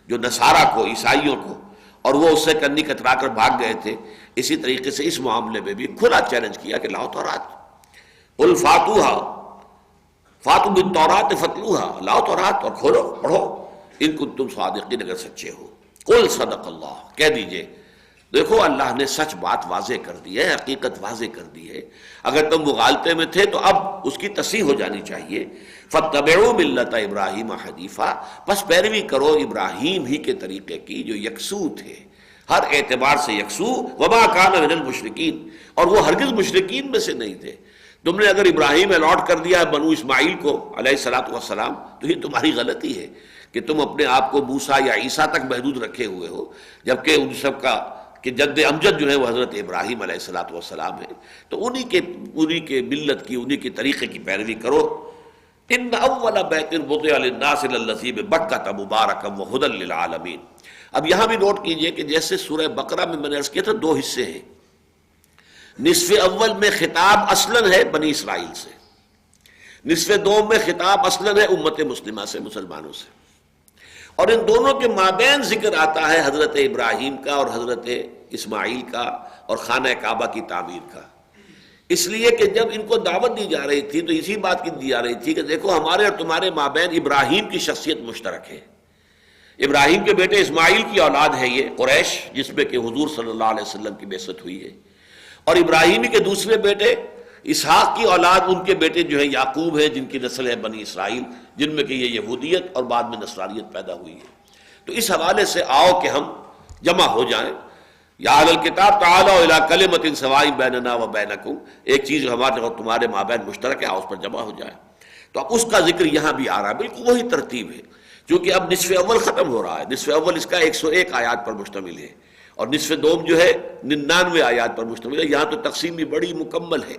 جو نصارہ کو، عیسائیوں کو، اور وہ اس سے کنی کترا کر بھاگ گئے تھے، اسی طریقے سے اس معاملے میں بھی کھلا چیلنج کیا کہ لاؤ تورات، قل فاتوا بالتورات فتلوها، لاؤ تورات اور کھولو پڑھو، ان کنتم صادقین، اگر سچے ہو. قل صدق اللہ، کہہ دیجئے دیکھو اللہ نے سچ بات واضح کر دی ہے، حقیقت واضح کر دی ہے، اگر تم مغالطے میں تھے تو اب اس کی تصحیح ہو جانی چاہیے. فاتبعوا ملت ابراہیم حنیفا، بس پیروی کرو ابراہیم ہی کے طریقے کی جو یکسو تھے، ہر اعتبار سے یکسو، وما کان من المشرکین، اور وہ ہرگز مشرکین میں سے نہیں تھے. تم نے اگر ابراہیم الاٹ کر دیا ہے بنو اسماعیل کو علیہ الصلوۃ والسلام، تو یہ تمہاری غلطی ہے کہ تم اپنے آپ کو موسیٰ یا عیسیٰ تک محدود رکھے ہوئے ہو، جبکہ ان سب کا کہ جد امجد جو ہے وہ حضرت ابراہیم علیہ الصلوۃ والسلام ہے. تو انہی کے ملت کی، انہی کے طریقے کی پیروی کرو. ان اول بیت وضع للناس للذی ببکۃ مبارکا وہدی للعالمین. اب یہاں بھی نوٹ کیجئے کہ جیسے سورہ بقرہ میں نے عرض کیا تھا 2 حصے ہیں. نصف اول میں خطاب اصلاً ہے بنی اسرائیل سے، نصف دوم میں خطاب اصلاً ہے امت مسلمہ سے، مسلمانوں سے، اور ان دونوں کے مابین ذکر آتا ہے حضرت ابراہیم کا اور حضرت اسماعیل کا اور خانہ کعبہ کی تعمیر کا. اس لیے کہ جب ان کو دعوت دی جا رہی تھی تو اسی بات کی دی جا رہی تھی کہ دیکھو ہمارے اور تمہارے مابین ابراہیم کی شخصیت مشترک ہے. ابراہیم کے بیٹے اسماعیل کی اولاد ہے یہ قریش، جس میں کہ حضور صلی اللہ علیہ وسلم کی بعثت ہوئی ہے، اور ابراہیمی کے دوسرے بیٹے اسحاق کی اولاد، ان کے بیٹے جو ہیں یعقوب ہیں، جن کی نسل ہے بنی اسرائیل، جن میں کہ یہ یہودیت اور بعد میں نصرانیت پیدا ہوئی ہے. تو اس حوالے سے آؤ کہ ہم جمع ہو جائیں. یا اہل الکتاب تعالوا الی کلمۃ سواء بیننا و بینکم، ایک چیز ہمارے اور تمہارے مابین مشترک ہے، آؤ اس پر جمع ہو جائیں. تو اب اس کا ذکر یہاں بھی آ رہا ہے، بالکل وہی ترتیب ہے، کیونکہ اب نصف اول ختم ہو رہا ہے. نصف اول اس کا 101 آیات پر مشتمل ہے، اور نصف دوم جو ہے 99 آیات پر مشتمل ہے. یہاں تو تقسیم بھی بڑی مکمل ہے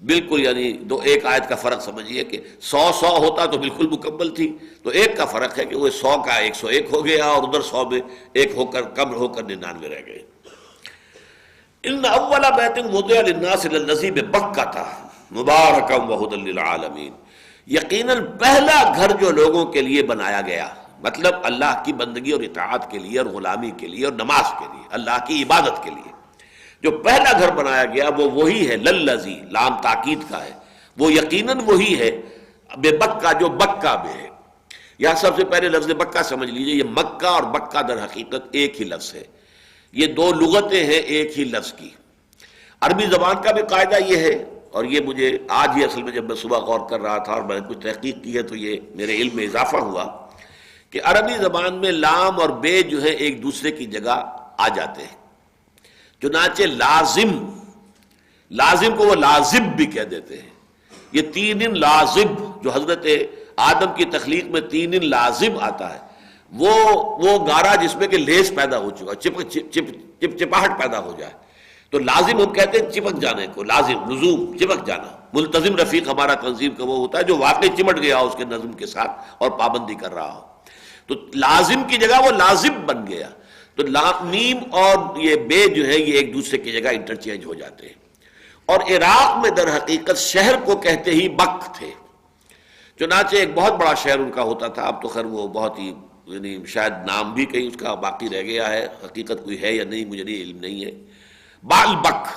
بالکل، یعنی ایک آیت کا فرق سمجھیے کہ 100 ہوتا تو بالکل مکمل تھی، تو ایک کا فرق ہے کہ وہ 100 کا 101 ہو گیا، اور ادھر 100 میں ایک ہو کر کم ہو کر 99 رہ گئے. ان اول بیت وضع للناس للذی ببکۃ مبارکا وہدی للعالمین، یقیناً پہلا گھر جو لوگوں کے لیے بنایا گیا، مطلب اللہ کی بندگی اور اطاعت کے لیے اور غلامی کے لیے اور نماز کے لیے، اللہ کی عبادت کے لیے جو پہلا گھر بنایا گیا وہ وہی ہے، للذی، لام تاکید کا ہے، وہ یقیناً وہی ہے، بے بکہ جو بکہ میں ہے. یہاں سب سے پہلے لفظ بکہ سمجھ لیجئے، یہ مکہ اور بکہ در حقیقت ایک ہی لفظ ہے، یہ 2 لغتیں ہیں ایک ہی لفظ کی. عربی زبان کا بھی قاعدہ یہ ہے، اور یہ مجھے آج ہی اصل میں جب میں صبح غور کر رہا تھا اور میں نے کچھ تحقیق کی ہے تو یہ میرے علم میں اضافہ ہوا کہ عربی زبان میں لام اور بے جو ہے ایک دوسرے کی جگہ آ جاتے ہیں. چنانچہ لازم کو وہ لازب بھی کہہ دیتے ہیں. یہ 3 لازب جو حضرت آدم کی تخلیق میں 3 لازب آتا ہے، وہ گارا جس میں کہ لیس پیدا ہو چکا، چپاہٹ پیدا ہو جائے، تو لازم ہم کہتے ہیں چپک جانے کو، لازم، لزوم، چپک جانا. ملتزم رفیق ہمارا تنظیم کا وہ ہوتا ہے جو واقعی چمٹ گیا ہو اس کے نظم کے ساتھ اور پابندی کر رہا ہو. تو لازم کی جگہ وہ لازم بن گیا. تو میم اور یہ بے جو ہے یہ ایک دوسرے کی جگہ انٹرچینج ہو جاتے ہیں. اور عراق میں در حقیقت شہر کو کہتے ہی بک تھے، چنانچہ ایک بہت بڑا شہر ان کا ہوتا تھا. اب تو خیر وہ بہت ہی یعنی شاید نام بھی کہیں اس کا باقی رہ گیا ہے، حقیقت کوئی ہے یا نہیں مجھے نہیں علم نہیں ہے. بال بک،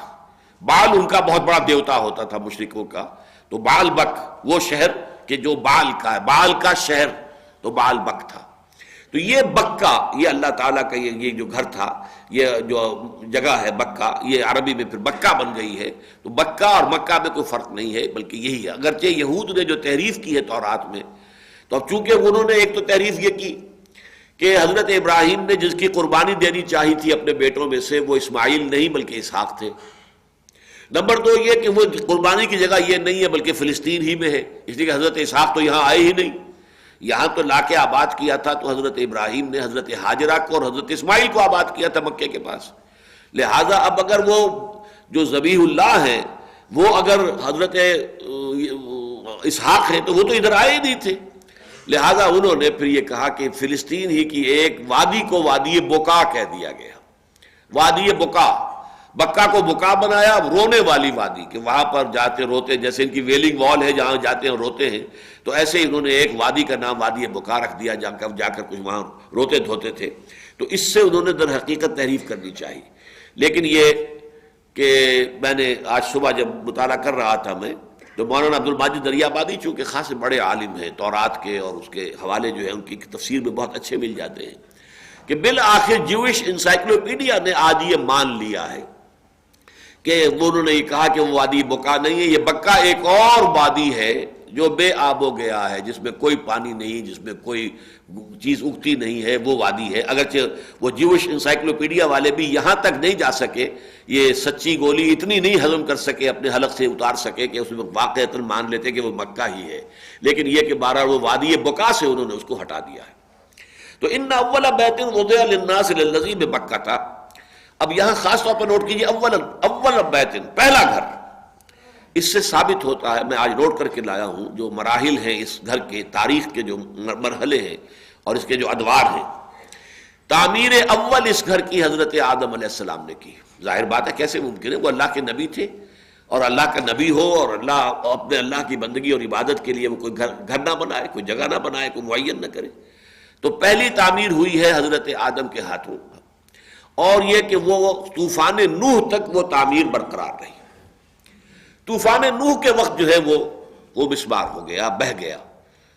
بال ان کا بہت بڑا دیوتا ہوتا تھا مشرکوں کا، تو بال بک وہ شہر کہ جو بال کا ہے، بال کا شہر تو بال بک تھا. تو یہ بکہ، یہ اللہ تعالیٰ کا یہ جو گھر تھا، یہ جو جگہ ہے بکہ، یہ عربی میں پھر بکہ بن گئی ہے. تو بکہ اور مکہ میں کوئی فرق نہیں ہے، بلکہ یہی ہے. اگرچہ یہود نے جو تحریف کی ہے تورات میں، تو اب چونکہ انہوں نے ایک تو تحریف یہ کی کہ حضرت ابراہیم نے جس کی قربانی دینی چاہی تھی اپنے بیٹوں میں سے، وہ اسماعیل نہیں بلکہ اسحاق تھے. نمبر دو یہ کہ وہ قربانی کی جگہ یہ نہیں ہے بلکہ فلسطین ہی میں ہے، اس لیے کہ حضرت اسحاق تو یہاں آئے ہی نہیں، یہاں تو لا کے آباد کیا تھا تو حضرت ابراہیم نے حضرت ہاجرہ کو اور حضرت اسماعیل کو آباد کیا تھا مکے کے پاس. لہذا اب اگر وہ جو ذبیح اللہ ہیں وہ اگر حضرت اسحاق ہیں تو وہ تو ادھر آئے ہی نہیں تھے. لہذا انہوں نے پھر یہ کہا کہ فلسطین ہی کی ایک وادی کو وادی بکا کہہ دیا گیا. وادی بکا، بکا کو بکا بنایا، رونے والی وادی، کہ وہاں پر جاتے روتے، جیسے ان کی ویلنگ وال ہے جہاں جاتے ہیں روتے ہیں، تو ایسے ہی انہوں نے ایک وادی کا نام وادی بکا رکھ دیا، جا کر کچھ وہاں روتے دھوتے تھے. تو اس سے انہوں نے در حقیقت تحریف کرنی چاہیے. لیکن یہ کہ میں نے آج صبح جب مطالعہ کر رہا تھا میں، تو مولانا عبد الماجد دریا آبادی چونکہ خاصے بڑے عالم ہیں، تورات کے اور اس کے حوالے جو ہیں ان کی تفسیر میں بہت اچھے مل جاتے ہیں، کہ بالآخر جوش انسائکلوپیڈیا نے آج یہ مان لیا ہے کہ انہوں نے یہ کہا کہ وہ وادی بکا نہیں ہے، یہ بکا ایک اور وادی ہے جو بے آب و گیا ہے، جس میں کوئی پانی نہیں، جس میں کوئی چیز اگتی نہیں ہے، وہ وادی ہے. اگرچہ وہ جیوش انسائکلوپیڈیا والے بھی یہاں تک نہیں جا سکے، یہ سچی گولی اتنی نہیں ہضم کر سکے، اپنے حلق سے اتار سکے کہ اس میں واقعتاً مان لیتے کہ وہ مکہ ہی ہے. لیکن یہ کہ بہرحال وہ وادی بکا سے انہوں نے اس کو ہٹا دیا ہے. تو ان اول بیت وضع للناس للذی ببکہ تھا. اب یہاں خاص طور پر نوٹ کیجیے، اول بیت، پہلا گھر. اس سے ثابت ہوتا ہے، میں آج نوٹ کر کے لایا ہوں جو مراحل ہیں اس گھر کے، تاریخ کے جو مرحلے ہیں اور اس کے جو ادوار ہیں. تعمیر اول اس گھر کی حضرت آدم علیہ السلام نے کی. ظاہر بات ہے کیسے ممکن ہے، وہ اللہ کے نبی تھے، اور اللہ کا نبی ہو اور اپنے اللہ کی بندگی اور عبادت کے لیے وہ کوئی گھر نہ بنائے، کوئی جگہ نہ بنائے، کوئی معین نہ کرے. تو پہلی تعمیر ہوئی ہے حضرت آدم کے ہاتھوں، اور یہ کہ وہ طوفان نوح تک وہ تعمیر برقرار رہی. طوفان نوح کے وقت جو ہے وہ مسمار ہو گیا، بہہ گیا،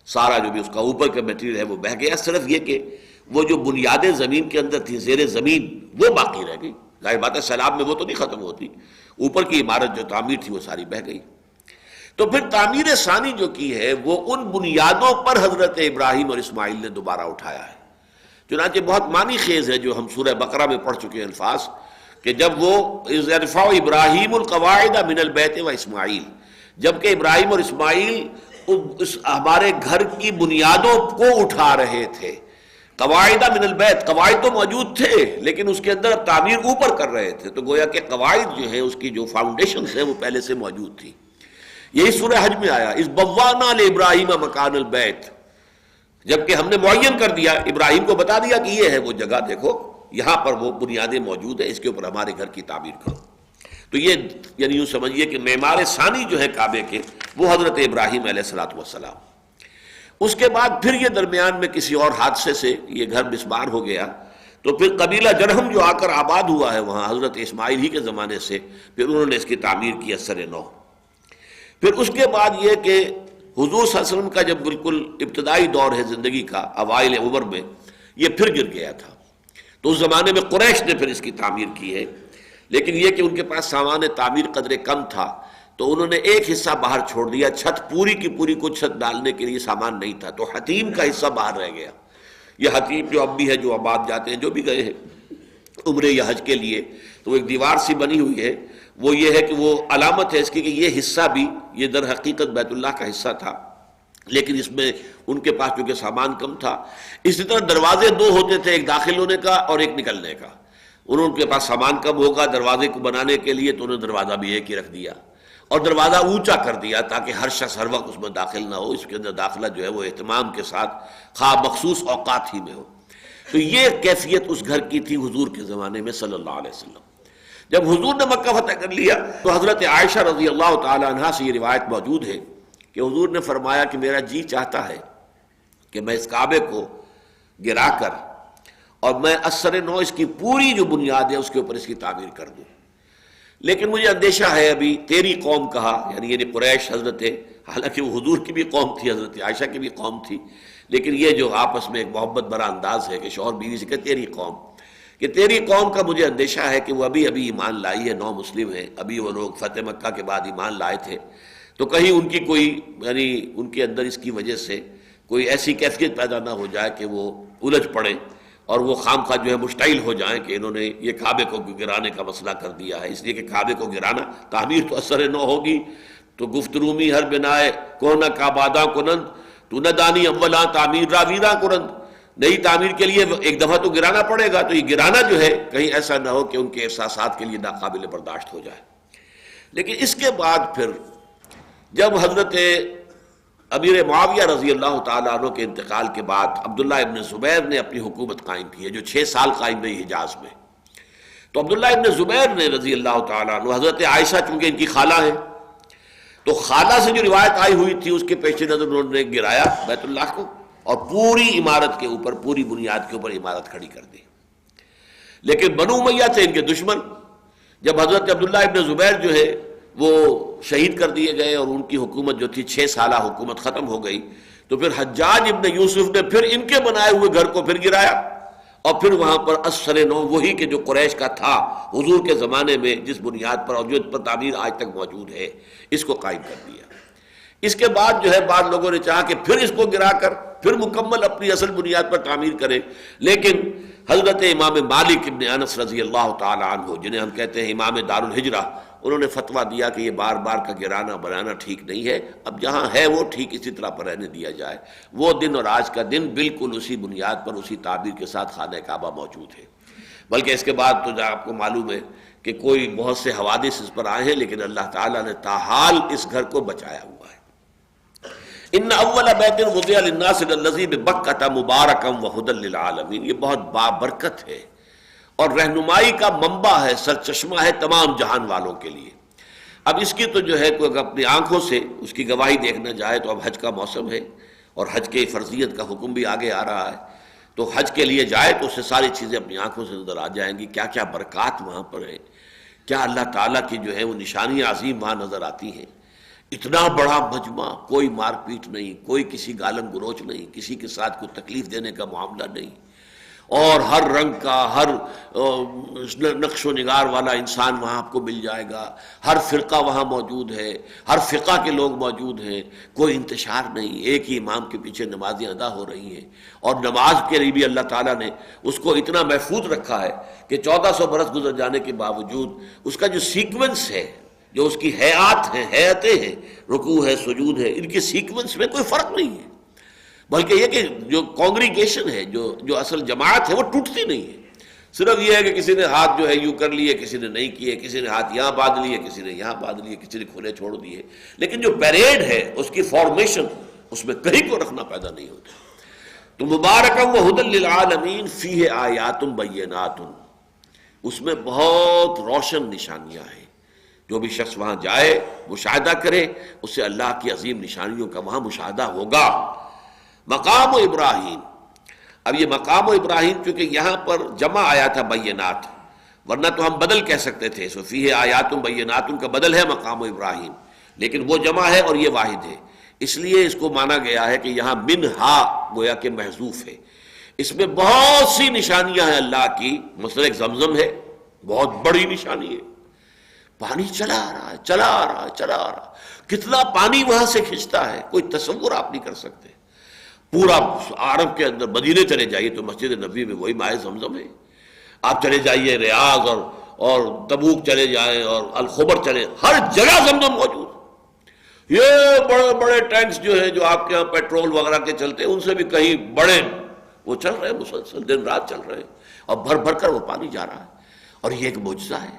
سارا جو بھی اس کا اوپر کا میٹیریل ہے وہ بہہ گیا. صرف یہ کہ وہ جو بنیادیں زمین کے اندر تھی، زیر زمین، وہ باقی رہ گئی. ظاہر بات ہے سیلاب میں وہ تو نہیں ختم ہوتی، اوپر کی عمارت جو تعمیر تھی وہ ساری بہہ گئی. تو پھر تعمیر ثانی جو کی ہے وہ ان بنیادوں پر حضرت ابراہیم اور اسماعیل نے دوبارہ اٹھایا ہے. چنانچہ بہت معنی خیز ہے جو ہم سورہ بقرہ میں پڑھ چکے ہیں الفاظ، کہ جب وہ اذ یرفع ابراہیم القواعد من البیت و اسماعیل، جبکہ ابراہیم اور اسماعیل ہمارے گھر کی بنیادوں کو اٹھا رہے تھے. قواعد من البیت، قواعد تو موجود تھے لیکن اس کے اندر اب تعمیر اوپر کر رہے تھے، تو گویا کہ قواعد جو ہے اس کی جو فاؤنڈیشنز ہیں وہ پہلے سے موجود تھی. یہی سورہ حج میں آیا، اذ بوأنا لابراہیم مکان البیت، جبکہ ہم نے معین کر دیا، ابراہیم کو بتا دیا کہ یہ ہے وہ جگہ، دیکھو یہاں پر وہ بنیادیں موجود ہیں، اس کے اوپر ہمارے گھر کی تعمیر کرو. تو یہ یعنی یوں سمجھیے کہ معمار ثانی جو ہے کعبے کے وہ حضرت ابراہیم علیہ الصلوۃ والسلام. اس کے بعد پھر یہ درمیان میں کسی اور حادثے سے یہ گھر مسمار ہو گیا، تو پھر قبیلہ جرہم جو آ کر آباد ہوا ہے وہاں حضرت اسماعیل ہی کے زمانے سے، پھر انہوں نے اس کی تعمیر کی اثر نو. پھر اس کے بعد یہ کہ حضور صلی اللہ علیہ وسلم کا جب بالکل ابتدائی دور ہے زندگی کا، اوائل عمر میں، یہ پھر گر گیا تھا. تو اس زمانے میں قریش نے پھر اس کی تعمیر کی ہے، لیکن یہ کہ ان کے پاس سامان تعمیر قدر کم تھا، تو انہوں نے ایک حصہ باہر چھوڑ دیا. چھت پوری کی پوری کو چھت ڈالنے کے لیے سامان نہیں تھا، تو حتیم کا حصہ باہر رہ گیا. یہ حتیم جو اب بھی ہے، جو آباد جاتے ہیں، جو بھی گئے ہیں عمرے یا حج کے لیے، تو وہ ایک دیوار سی بنی ہوئی ہے. وہ یہ ہے کہ وہ علامت ہے اس کی کہ یہ حصہ بھی یہ در حقیقت بیت اللہ کا حصہ تھا، لیکن اس میں ان کے پاس چونکہ سامان کم تھا. اسی طرح دروازے دو ہوتے تھے، ایک داخل ہونے کا اور ایک نکلنے کا. انہوں کے پاس سامان کم ہوگا دروازے کو بنانے کے لیے، تو انہوں نے دروازہ بھی ایک ہی رکھ دیا اور دروازہ اونچا کر دیا تاکہ ہر شخص ہر وقت اس میں داخل نہ ہو. اس کے اندر داخلہ جو ہے وہ اہتمام کے ساتھ، خواہ مخصوص اوقات ہی میں ہو. تو یہ کیفیت اس گھر کی تھی حضور کے زمانے میں صلی اللہ علیہ وسلم. جب حضور نے مکہ فتح کر لیا تو حضرت عائشہ رضی اللہ تعالی عنہا سے یہ روایت موجود ہے کہ حضور نے فرمایا کہ میرا جی چاہتا ہے کہ میں اس کعبے کو گرا کر اور میں اثر نو اس کی پوری جو بنیاد ہے اس کے اوپر اس کی تعمیر کر دوں. لیکن مجھے اندیشہ ہے ابھی تیری قوم کہا، یعنی قریش حضرت، حالانکہ وہ حضور کی بھی قوم تھی، حضرت عائشہ کی بھی قوم تھی، لیکن یہ جو آپس میں ایک محبت بھرا انداز ہے کہ شوہر بیوی سے کہ تیری قوم، کہ تیری قوم کا مجھے اندیشہ ہے کہ وہ ابھی ایمان لائی ہے، نو مسلم ہیں، ابھی وہ لوگ فتح مکہ کے بعد ایمان لائے تھے، تو کہیں ان کی کوئی یعنی ان کے اندر اس کی وجہ سے کوئی ایسی کیفیت پیدا نہ ہو جائے کہ وہ الجھ پڑیں اور وہ خام خواہ جو ہے مشتعل ہو جائیں کہ انہوں نے یہ کعبے کو گرانے کا مسئلہ کر دیا ہے، اس لیے کہ کعبے کو گرانا، تعمیر تو اثر نو ہوگی، تو گفت رومی ہر بنائے کونا کعباداں کنند، تو نہ دانی اولا تعمیر را ویراں کنند، نئی تعمیر کے لیے ایک دفعہ تو گرانا پڑے گا، تو یہ گرانا جو ہے کہیں ایسا نہ ہو کہ ان کے احساسات کے لیے ناقابل برداشت ہو جائے۔ لیکن اس کے بعد پھر جب حضرت امیر معاویہ رضی اللہ تعالیٰ عنہ کے انتقال کے بعد عبداللہ ابن زبیر نے اپنی حکومت قائم کی ہے، جو 6 سال قائم رہی حجاز میں، تو عبداللہ ابن زبیر نے رضی اللہ تعالیٰ عنہ حضرت عائشہ چونکہ ان کی خالہ ہیں، تو خالہ سے جو روایت آئی ہوئی تھی اس کے پیش نظر انہوں نے گرایا بیت اللہ کو اور پوری عمارت کے اوپر، پوری بنیاد کے اوپر عمارت کھڑی کر دی۔ لیکن بنو امیہ تھے ان کے دشمن، جب حضرت عبداللہ ابن زبیر جو ہے وہ شہید کر دیے گئے اور ان کی حکومت جو تھی 6 سالہ حکومت ختم ہو گئی، تو پھر حجاج ابن یوسف نے پھر ان کے بنائے ہوئے گھر کو پھر گرایا اور پھر وہاں پر اثر نو وہی کہ جو قریش کا تھا حضور کے زمانے میں، جس بنیاد پر اور جو پر تعمیر آج تک موجود ہے، اس کو قائم کر دیا۔ اس کے بعد جو ہے بعض لوگوں نے چاہا کہ پھر اس کو گرا کر پھر مکمل اپنی اصل بنیاد پر تعمیر کریں، لیکن حضرت امام مالک ابن انس رضی اللہ تعالی عنہ، جنہیں ہم کہتے ہیں امام دار الہجرہ، انہوں نے فتویٰ دیا کہ یہ بار بار کا گرانا بنانا ٹھیک نہیں ہے، اب جہاں ہے وہ ٹھیک اسی طرح پر رہنے دیا جائے۔ وہ دن اور آج کا دن بالکل اسی بنیاد پر، اسی تعبیر کے ساتھ خانہ کعبہ موجود ہے۔ بلکہ اس کے بعد تو آپ کو معلوم ہے کہ کوئی بہت سے حوادث اس پر آئے ہیں، لیکن اللہ تعالیٰ نے تاحال اس گھر کو بچایا ہوا ہے۔ ان اول بیت وضع للناس الذی ببکۃ مبارکا وہدی للعالمین، یہ بہت بابرکت ہے اور رہنمائی کا منبع ہے، سرچشمہ ہے تمام جہان والوں کے لیے۔ اب اس کی تو جو ہے کوئی اپنی آنکھوں سے اس کی گواہی دیکھنا جائے تو اب حج کا موسم ہے اور حج کے فرضیت کا حکم بھی آگے آ رہا ہے، تو حج کے لیے جائے تو اس سے ساری چیزیں اپنی آنکھوں سے نظر آ جائیں گی، کیا کیا برکات وہاں پر ہیں، کیا اللہ تعالیٰ کی جو ہے وہ نشانیاں عظیم وہاں نظر آتی ہیں۔ اتنا بڑا مجمع، کوئی مار پیٹ نہیں، کوئی کسی گالم گلوچ نہیں، کسی کے ساتھ کوئی تکلیف دینے کا معاملہ نہیں، اور ہر رنگ کا، ہر نقش و نگار والا انسان وہاں آپ کو مل جائے گا، ہر فرقہ وہاں موجود ہے، ہر فقہ کے لوگ موجود ہیں، کوئی انتشار نہیں، ایک ہی امام کے پیچھے نمازیں ادا ہو رہی ہیں، اور نماز کے لیے بھی اللہ تعالیٰ نے اس کو اتنا محفوظ رکھا ہے کہ 1400 برس گزر جانے کے باوجود اس کا جو سیکوینس ہے، جو اس کی ہیئات ہیں، ہیئتیں ہیں، رکوع ہے، سجود ہے، ان کے سیکوینس میں کوئی فرق نہیں ہے، بلکہ یہ کہ جو کانگریگیشن ہے، جو اصل جماعت ہے وہ ٹوٹتی نہیں ہے۔ صرف یہ ہے کہ کسی نے ہاتھ جو ہے یوں کر لیے، کسی نے نہیں کیے، کسی نے ہاتھ یہاں باندھ لیے، کسی نے یہاں باندھ لیے، کسی نے کھلے چھوڑ دیے، لیکن جو پیریڈ ہے اس کی فارمیشن، اس میں کہیں کو رکھنا پیدا نہیں ہوتا۔ تو مبارکا وہدی للعالمین فیہ آیات بینات، اس میں بہت روشن نشانیاں ہیں، جو بھی شخص وہاں جائے مشاہدہ کرے، اس سے اللہ کی عظیم نشانیوں کا وہاں مشاہدہ ہوگا۔ مقام ابراہیم، اب یہ مقام ابراہیم چونکہ یہاں پر جمع آیا تھا بینات، ورنہ تو ہم بدل کہہ سکتے تھے، سو فیہ آیات بینات کا بدل ہے مقام ابراہیم، لیکن وہ جمع ہے اور یہ واحد ہے، اس لیے اس کو مانا گیا ہے کہ یہاں منہا گویا کہ محذوف ہے، اس میں بہت سی نشانیاں ہیں اللہ کی، مثلا ایک زمزم ہے، بہت بڑی نشانی ہے، پانی چلا آ رہا ہے، چلا آ رہا ہے، چلا آ رہا ہے، کتنا پانی وہاں سے کھنچتا ہے کوئی تصور آپ نہیں کر سکتے۔ پورا عرب کے اندر مدینے چلے جائیے تو مسجد نبوی میں وہی مائع زمزم ہے، آپ چلے جائیے ریاض اور تبوک چلے جائیں اور الخبر چلے، ہر جگہ زمزم موجود۔ یہ بڑے بڑے ٹینکس جو ہے جو آپ کے یہاں پیٹرول وغیرہ کے چلتے ہیں، ان سے بھی کہیں بڑے وہ چل رہے ہیں، مسلسل دن رات چل رہے ہیں، اور بھر بھر کر وہ پانی جا رہا ہے، اور یہ ایک معجزہ ہے۔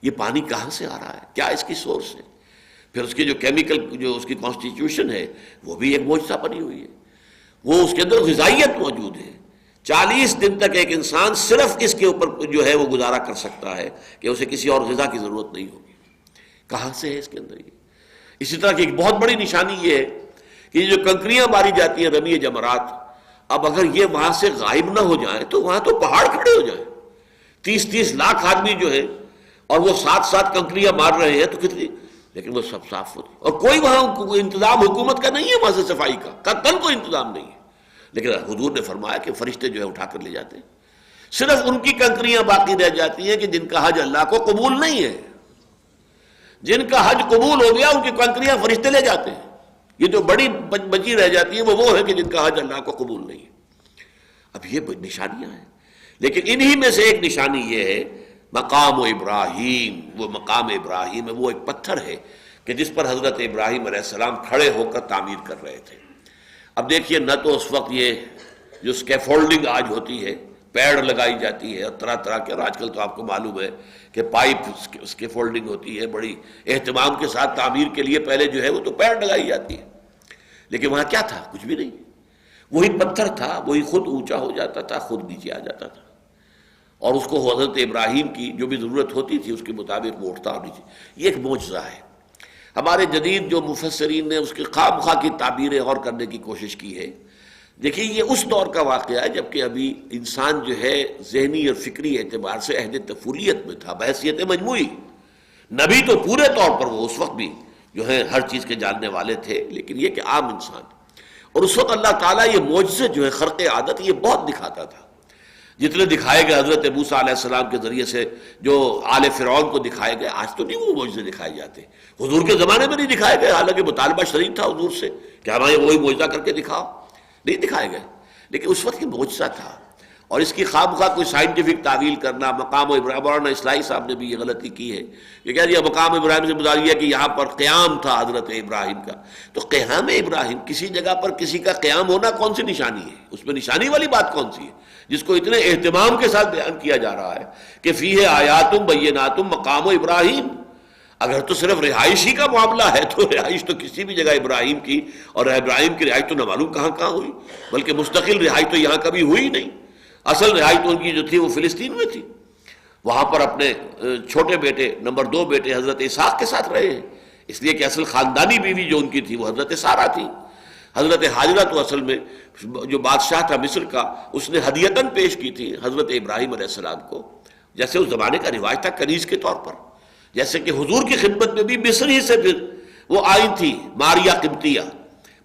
یہ پانی کہاں سے آ رہا ہے، کیا اس کی سورس ہے، پھر اس کی جو کیمیکل جو اس کی کانسٹیٹیوشن ہے وہ بھی ایک معجزہ بنی ہوئی ہے، وہ اس کے اندر غذائیت موجود ہے۔ 40 دن تک ایک انسان صرف اس کے اوپر جو ہے وہ گزارا کر سکتا ہے کہ اسے کسی اور غذا کی ضرورت نہیں ہوگی۔ کہاں سے ہے اس کے اندر یہ؟ اسی طرح کی ایک بہت بڑی نشانی یہ ہے کہ یہ جو کنکریاں ماری جاتی ہیں رمی جمرات، اب اگر یہ وہاں سے غائب نہ ہو جائیں تو وہاں تو پہاڑ کھڑے ہو جائیں، 30 لاکھ آدمی جو ہے، اور وہ ساتھ ساتھ کنکریاں مار رہے ہیں تو کتنی، لیکن وہ سب صاف ہوتی، اور کوئی وہاں انتظام حکومت کا نہیں ہے وہاں سے صفائی کا، قطعاً کوئی انتظام نہیں ہے. لیکن حضور نے فرمایا کہ فرشتے جو ہے اٹھا کر لے جاتے ہیں. صرف ان کی کنکریاں باقی رہ جاتی ہیں کہ جن کا حج اللہ کو قبول نہیں ہے. جن کا حج قبول ہو گیا ان کی کنکریاں فرشتے لے جاتے ہیں. یہ جو بڑی بچی رہ جاتی ہیں وہ ہے کہ جن کا حج اللہ کو قبول نہیں ہے. اب یہ نشانیاں ہیں، لیکن انہی میں سے ایک نشانی یہ ہے مقام ابراہیم. وہ مقام ابراہیم ہے، وہ ایک پتھر ہے کہ جس پر حضرت ابراہیم علیہ السلام کھڑے ہو کر تعمیر کر رہے تھے. اب دیکھیے، نہ تو اس وقت یہ جو اسکیفولڈنگ آج ہوتی ہے، پیڑ لگائی جاتی ہے اور طرح طرح کے، اور آج کل تو آپ کو معلوم ہے کہ پائپ اسکیفولڈنگ ہوتی ہے، بڑی اہتمام کے ساتھ تعمیر کے لیے پہلے جو ہے وہ تو پیڑ لگائی جاتی ہے. لیکن وہاں کیا تھا؟ کچھ بھی نہیں. وہی پتھر تھا، وہی خود اونچا ہو جاتا تھا، خود نیچے آ جاتا تھا، اور اس کو حضرت ابراہیم کی جو بھی ضرورت ہوتی تھی اس کے مطابق وہ اٹھتا اور نیچے. یہ ایک معجزہ ہے. ہمارے جدید جو مفسرین نے اس کی خواہ مخواہ کی تعبیریں اور کرنے کی کوشش کی ہے. دیکھیے، یہ اس دور کا واقعہ ہے جبکہ ابھی انسان جو ہے ذہنی اور فکری اعتبار سے عہد طفولیت میں تھا بحیثیت مجموعی. نبی تو پورے طور پر وہ اس وقت بھی جو ہے ہر چیز کے جاننے والے تھے، لیکن یہ کہ عام انسان. اور اس وقت اللہ تعالیٰ یہ معجزے جو ہے خرق عادت یہ بہت دکھاتا تھا. جتنے دکھائے گئے حضرت موسیٰ علیہ السلام کے ذریعے سے، جو آل فرعون کو دکھائے گئے، آج تو نہیں وہ معجزے دکھائے جاتے. حضور کے زمانے میں نہیں دکھائے گئے، حالانکہ مطالبہ شریف تھا حضور سے کہ ہمیں وہی معجزہ کر کے دکھاؤ. نہیں دکھائے گئے، لیکن اس وقت یہ معجزہ تھا. اور اس کی خواہ مخواہ کوئی سائنٹیفک تعویل کرنا، مقام ابراہیم، مولانا اصلاحی صاحب نے بھی یہ غلطی کی ہے. یہ کہہ دیا مقام ابراہیم سے مراد یہ ہے کہ یہاں پر قیام تھا حضرت ابراہیم کا. تو قیام ابراہیم، کسی جگہ پر کسی کا قیام ہونا کون سی نشانی ہے؟ اس میں نشانی والی بات کون سی ہے جس کو اتنے اہتمام کے ساتھ بیان کیا جا رہا ہے کہ فیہ آیات بینات مقام ابراہیم. اگر تو صرف رہائش ہی کا معاملہ ہے تو رہائش تو کسی بھی جگہ ابراہیم کی، اور ابراہیم کی رہائش تو نہ معلوم کہاں کہاں ہوئی، بلکہ مستقل رہائش تو یہاں کبھی ہوئی نہیں. اصل رہائش تو ان کی جو تھی وہ فلسطین میں تھی. وہاں پر اپنے چھوٹے بیٹے، نمبر 2 بیٹے حضرت اسحاق کے ساتھ رہے ہیں، اس لیے کہ اصل خاندانی بیوی جو ان کی تھی وہ حضرت سارہ تھی. حضرت حاجرہ تو اصل میں جو بادشاہ تھا مصر کا، اس نے ہدیتاً پیش کی تھی حضرت ابراہیم علیہ السلام کو، جیسے اس زمانے کا رواج تھا کنیز کے طور پر. جیسے کہ حضور کی خدمت میں بھی مصر ہی سے پھر وہ آئی تھی ماریا قبطیہ،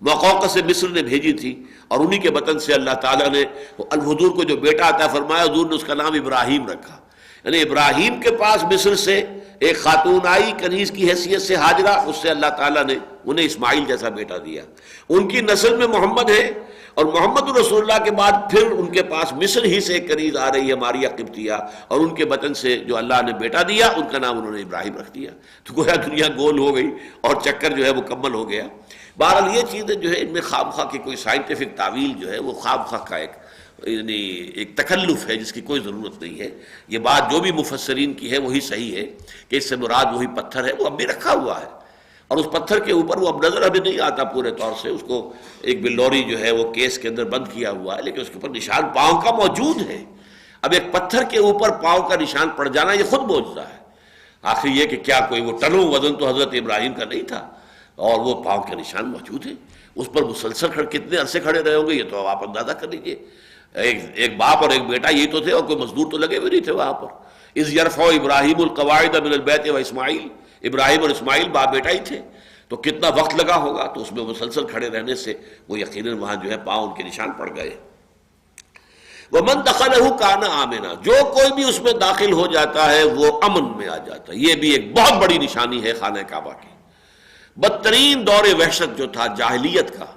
موقوقہ سے مصر نے بھیجی تھی، اور انہی کے وطن سے اللہ تعالیٰ نے حضور کو جو بیٹا عطا فرمایا، حضور نے اس کا نام ابراہیم رکھا. یعنی ابراہیم کے پاس مصر سے ایک خاتون آئی کنیز کی حیثیت سے، حاجرہ، اس سے اللہ تعالیٰ نے انہیں اسماعیل جیسا بیٹا دیا. ان کی نسل میں محمد ہے، اور محمد رسول اللہ کے بعد پھر ان کے پاس مصر ہی سے ایک کنیز آ رہی ہے ماریا قبطیہ، اور ان کے وطن سے جو اللہ نے بیٹا دیا ان کا نام انہوں نے ابراہیم رکھ دیا. تو گویا دنیا گول ہو گئی اور چکر جو ہے مکمل ہو گیا. بہرحال یہ چیزیں جو ہے ان میں خواہ مخواہ کی کوئی سائنٹیفک تعویل جو ہے وہ خواہ مخواہ کا ایک تکلف ہے جس کی کوئی ضرورت نہیں ہے. یہ بات جو بھی مفسرین کی ہے وہی صحیح ہے کہ اس سے مراد وہی پتھر ہے، وہ اب بھی رکھا ہوا ہے، اور اس پتھر کے اوپر وہ اب نظر ابھی نہیں آتا پورے طور سے. اس کو ایک بلوری جو ہے وہ کیس کے اندر بند کیا ہوا ہے، لیکن اس کے اوپر نشان پاؤں کا موجود ہے. اب ایک پتھر کے اوپر پاؤں کا نشان پڑ جانا یہ خود معجزہ ہے. آخر یہ کہ کیا کوئی وہ ٹنوں وزن تو حضرت ابراہیم کا نہیں تھا، اور وہ پاؤں کے نشان موجود ہیں. اس پر مسلسل کتنے عرصے کھڑے رہے ہوں گے یہ تو آپ اندازہ کر لیجیے. ایک باپ اور ایک بیٹا یہ تو تھے، اور کوئی مزدور تو لگے ہوئے نہیں تھے وہاں پر. اذ یرفع ابراہیم القواعد من البیت و اسماعیل، ابراہیم اور اسماعیل باپ بیٹا ہی تھے، تو کتنا وقت لگا ہوگا. تو اس میں مسلسل کھڑے رہنے سے وہ یقیناً وہاں جو ہے پاؤں ان کے نشان پڑ گئے. وَمَن دَخَلَهُ كَانَ آمِنًا، جو کوئی بھی اس میں داخل ہو جاتا ہے وہ امن میں آ جاتا ہے. یہ بھی ایک بہت بڑی نشانی ہے خانہ کعبہ کی. بدترین دور وحشت جو تھا جاہلیت کا،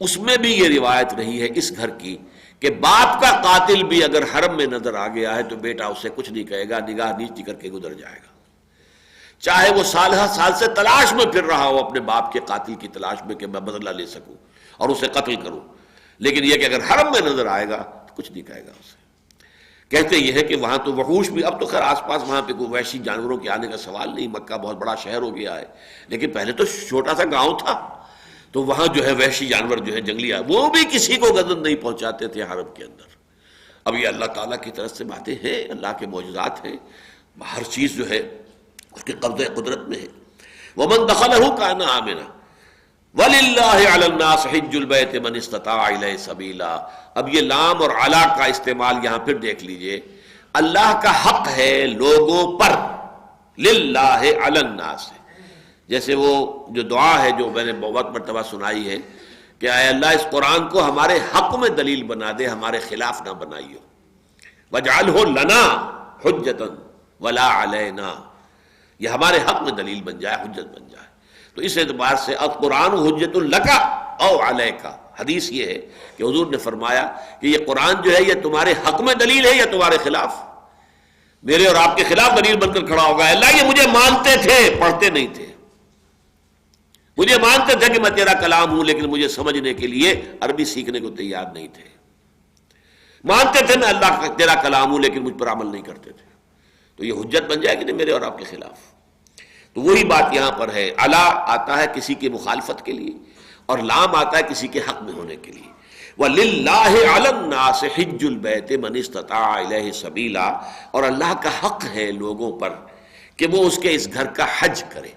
اس میں بھی یہ روایت رہی ہے اس گھر کی کہ باپ کا قاتل بھی اگر حرم میں نظر آ گیا ہے تو بیٹا اسے کچھ نہیں کہے گا، نگاہ نیچی کر کے گزر جائے گا. چاہے وہ سالہ سال سے تلاش میں پھر رہا ہو اپنے باپ کے قاتل کی تلاش میں کہ میں بدلہ لے سکوں اور اسے قتل کروں، لیکن یہ کہ اگر حرم میں نظر آئے گا تو کچھ نہیں کہے گا اسے. کہتے یہ ہے کہ وہاں تو وحوش بھی، اب تو خیر آس پاس وہاں پہ کوئی وحشی جانوروں کے آنے کا سوال نہیں، مکہ بہت بڑا شہر ہو گیا ہے، لیکن پہلے تو چھوٹا سا گاؤں تھا، تو وہاں جو ہے وحشی جانور جو ہے جنگلی وہ بھی کسی کو گزر نہیں پہنچاتے تھے حرم کے اندر. اب یہ اللہ تعالیٰ کی طرف سے باتیں ہیں، اللہ کے معجزات ہیں، ہر چیز جو ہے اس کے قبضہ قدرت میں ہے. وَمَن دَخَلَهُ كَانَ آمِنًا وَلِلَّهِ عَلَى النَّاسِ حِجُّ الْبَيْتِ مَنِ اسْتَطَاعَ إِلَيْهِ سَبِيلًا. اب یہ لام اور علا کا استعمال یہاں پھر دیکھ لیجئے. اللہ کا حق ہے لوگوں پر للہ علی الناس، جیسے وہ جو دعا ہے جو میں نے بہت مرتبہ سنائی ہے کہ اے اللہ اس قرآن کو ہمارے حق میں دلیل بنا دے، ہمارے خلاف نہ بنائیو، وَاجْعَلْهُ لَنَا حُجَّةً وَلَا عَلَيْنَا، یہ ہمارے حق میں دلیل بن جائے، حجت بن جائے۔ تو اس اعتبار سے القرآن حجۃ لک او علیک، حدیث یہ ہے کہ حضور نے فرمایا کہ یہ قرآن جو ہے یہ تمہارے حق میں دلیل ہے یا تمہارے خلاف، میرے اور آپ کے خلاف دلیل بن کر کھڑا ہوگا۔ اللہ یہ مجھے مانتے تھے، پڑھتے نہیں تھے، مجھے مانتے تھے کہ میں تیرا کلام ہوں، لیکن مجھے سمجھنے کے لیے عربی سیکھنے کو تیار نہیں تھے، مانتے تھے میں اللہ کا تیرا کلام ہوں لیکن مجھ پر عمل نہیں کرتے تھے، تو یہ حجت بن جائے گی نہیں میرے اور آپ کے خلاف۔ تو وہی بات یہاں پر ہے، علی آتا ہے کسی کی مخالفت کے لیے اور لام آتا ہے کسی کے حق میں ہونے کے لیے۔ وَلِلَّهِ عَلَى النَّاسِ حِجُّ الْبَيْتِ مَنِ اسْتَطَاعَ إِلَيْهِ سَبِيلًا، اور اللہ کا حق ہے لوگوں پر کہ وہ اس کے اس گھر کا حج کرے۔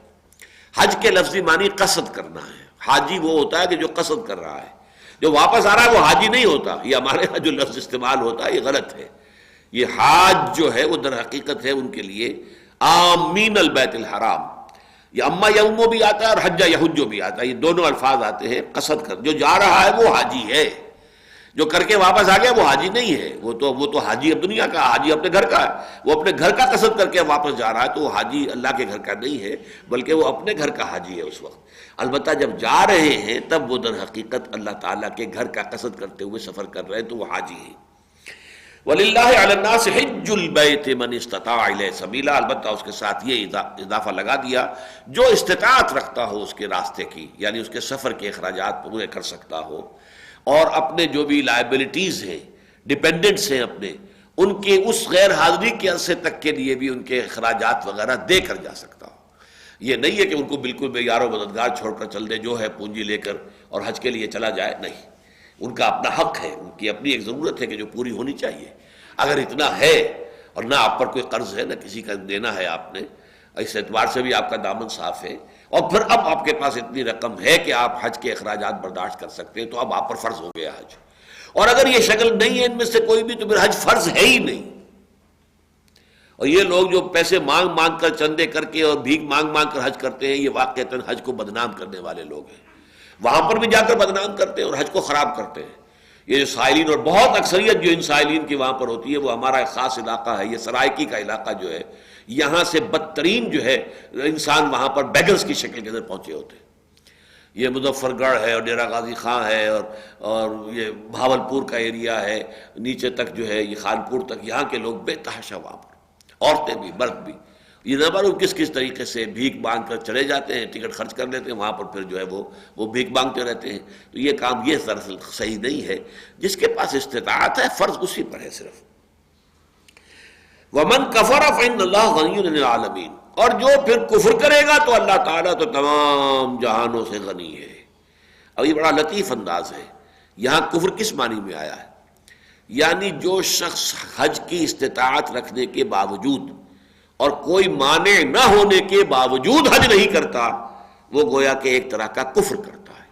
حج کے لفظی معنی قصد کرنا ہے، حاجی وہ ہوتا ہے کہ جو قصد کر رہا ہے، جو واپس آ رہا ہے وہ حاجی نہیں ہوتا، یہ ہمارے ہاں جو لفظ استعمال ہوتا ہے یہ غلط ہے۔ یہ حاج جو ہے وہ در حقیقت ہے ان کے لیے آمین البیت الحرام، یہ اما یومو بھی آتا ہے اور حج یحجو بھی آتا ہے، یہ دونوں الفاظ آتے ہیں قصد کر، جو جا رہا ہے وہ حاجی ہے، جو کر کے واپس آ گیا وہ حاجی نہیں ہے، وہ تو حاجی اب دنیا کا، حاجی اپنے گھر کا ہے، وہ اپنے گھر کا قصد کر کے واپس جا رہا ہے تو وہ حاجی اللہ کے گھر کا نہیں ہے بلکہ وہ اپنے گھر کا حاجی ہے اس وقت۔ البتہ جب جا رہے ہیں تب وہ در حقیقت اللہ تعالیٰ کے گھر کا قصد کرتے ہوئے سفر کر رہے ہیں تو وہ حاجی ہیں۔ وَلِلَّهِ عَلَى النَّاسِ حِجُّ الْبَيْتِ مَنِ اسْتَطَاعَ إِلَيْهِ سَبِيلًا، البتہ اس کے ساتھ یہ اضافہ لگا دیا جو استطاعت رکھتا ہو اس کے راستے کی، یعنی اس کے سفر کے اخراجات پورے کر سکتا ہو اور اپنے جو بھی لائبلٹیز ہیں، ڈیپینڈنٹس ہیں اپنے، ان کے اس غیر حاضری کے عرصے تک کے لیے بھی ان کے اخراجات وغیرہ دے کر جا سکتا ہو۔ یہ نہیں ہے کہ ان کو بالکل بے یار و مددگار چھوڑ کر چل دے، جو ہے پونجی لے کر اور حج کے لیے چلا جائے، نہیں، ان کا اپنا حق ہے، ان کی اپنی ایک ضرورت ہے کہ جو پوری ہونی چاہیے۔ اگر اتنا ہے اور نہ آپ پر کوئی قرض ہے نہ کسی کا دینا ہے آپ نے، اس اعتبار سے بھی آپ کا دامن صاف ہے، اور پھر اب آپ کے پاس اتنی رقم ہے کہ آپ حج کے اخراجات برداشت کر سکتے ہیں، تو اب آپ پر فرض ہو گیا حج۔ اور اگر یہ شکل نہیں ہے ان میں سے کوئی بھی تو پھر حج فرض ہے ہی نہیں۔ اور یہ لوگ جو پیسے مانگ مانگ کر چندے کر کے اور بھیک مانگ مانگ کر حج کرتے ہیں، یہ واقعتاً حج کو بدنام کرنے والے لوگ ہیں، وہاں پر بھی جا کر بدنام کرتے ہیں اور حج کو خراب کرتے ہیں۔ یہ جو سائلین، اور بہت اکثریت جو ان سائلین کی وہاں پر ہوتی ہے، وہ ہمارا ایک خاص علاقہ ہے، یہ سرائکی کا علاقہ جو ہے، یہاں سے بدترین جو ہے انسان وہاں پر بیگرز کی شکل کے اندر پہنچے ہوتے ہیں۔ یہ مظفر گڑھ ہے اور ڈیرہ غازی خان ہے اور یہ بھاولپور کا ایریا ہے، نیچے تک جو ہے یہ خانپور تک، یہاں کے لوگ بے تحاشا وہاں پر، عورتیں بھی مرد بھی، یہ نہ معلوم کس کس طریقے سے بھیک مانگ کر چلے جاتے ہیں، ٹکٹ خرچ کر لیتے ہیں، وہاں پر پھر جو ہے وہ بھیک مانگتے رہتے ہیں۔ تو یہ کام یہ دراصل صحیح نہیں ہے، جس کے پاس استطاعت ہے فرض اسی پر ہے صرف۔ وَمَنْ كَفَرَ فَإِنَّ اللَّهَ غَنِيٌّ عَنِ الْعَالَمِينَ، اور جو پھر کفر کرے گا تو اللہ تعالیٰ تو تمام جہانوں سے غنی ہے۔ اب یہ بڑا لطیف انداز ہے، یہاں کفر کس معنی میں آیا ہے؟ یعنی جو شخص حج کی استطاعت رکھنے کے باوجود اور کوئی مانع نہ ہونے کے باوجود حج نہیں کرتا، وہ گویا کہ ایک طرح کا کفر کرتا ہے۔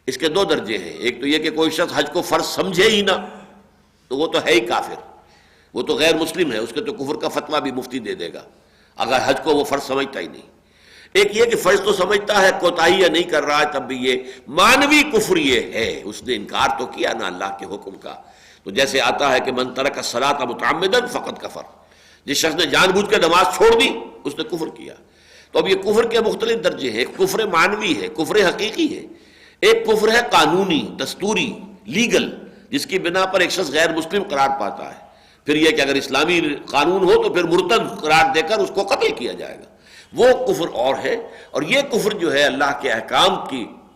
اس کے دو درجے ہیں، ایک تو یہ کہ کوئی شخص حج کو فرض سمجھے ہی نہ، تو وہ تو ہے ہی کافر، وہ تو غیر مسلم ہے، اس کے تو کفر کا فتویٰ بھی مفتی دے دے گا اگر حج کو وہ فرض سمجھتا ہی نہیں۔ ایک یہ کہ فرض تو سمجھتا ہے، کوتاہی نہیں کر رہا ہے، تب بھی یہ مانوی کفر یہ ہے، اس نے انکار تو کیا نا اللہ کے حکم کا۔ تو جیسے آتا ہے کہ من ترک الصلاۃ متعمدا فقد کفر، جس شخص نے جان بوجھ کے نماز چھوڑ دی اس نے کفر کیا۔ تو اب یہ کفر کے مختلف درجے ہیں، ایک کفر معنوی ہے، کفر حقیقی ہے، ایک کفر ہے قانونی، دستوری، لیگل، جس کی بنا پر ایک شخص غیر مسلم قرار پاتا ہے۔ پھر یہ کہ اگر اسلامی قانون ہو تو پھر مرتد قرار دے کر اس کو قتل کیا جائے گا، وہ کفر اور ہے۔ اور یہ کفر جو ہے اللہ کے احکام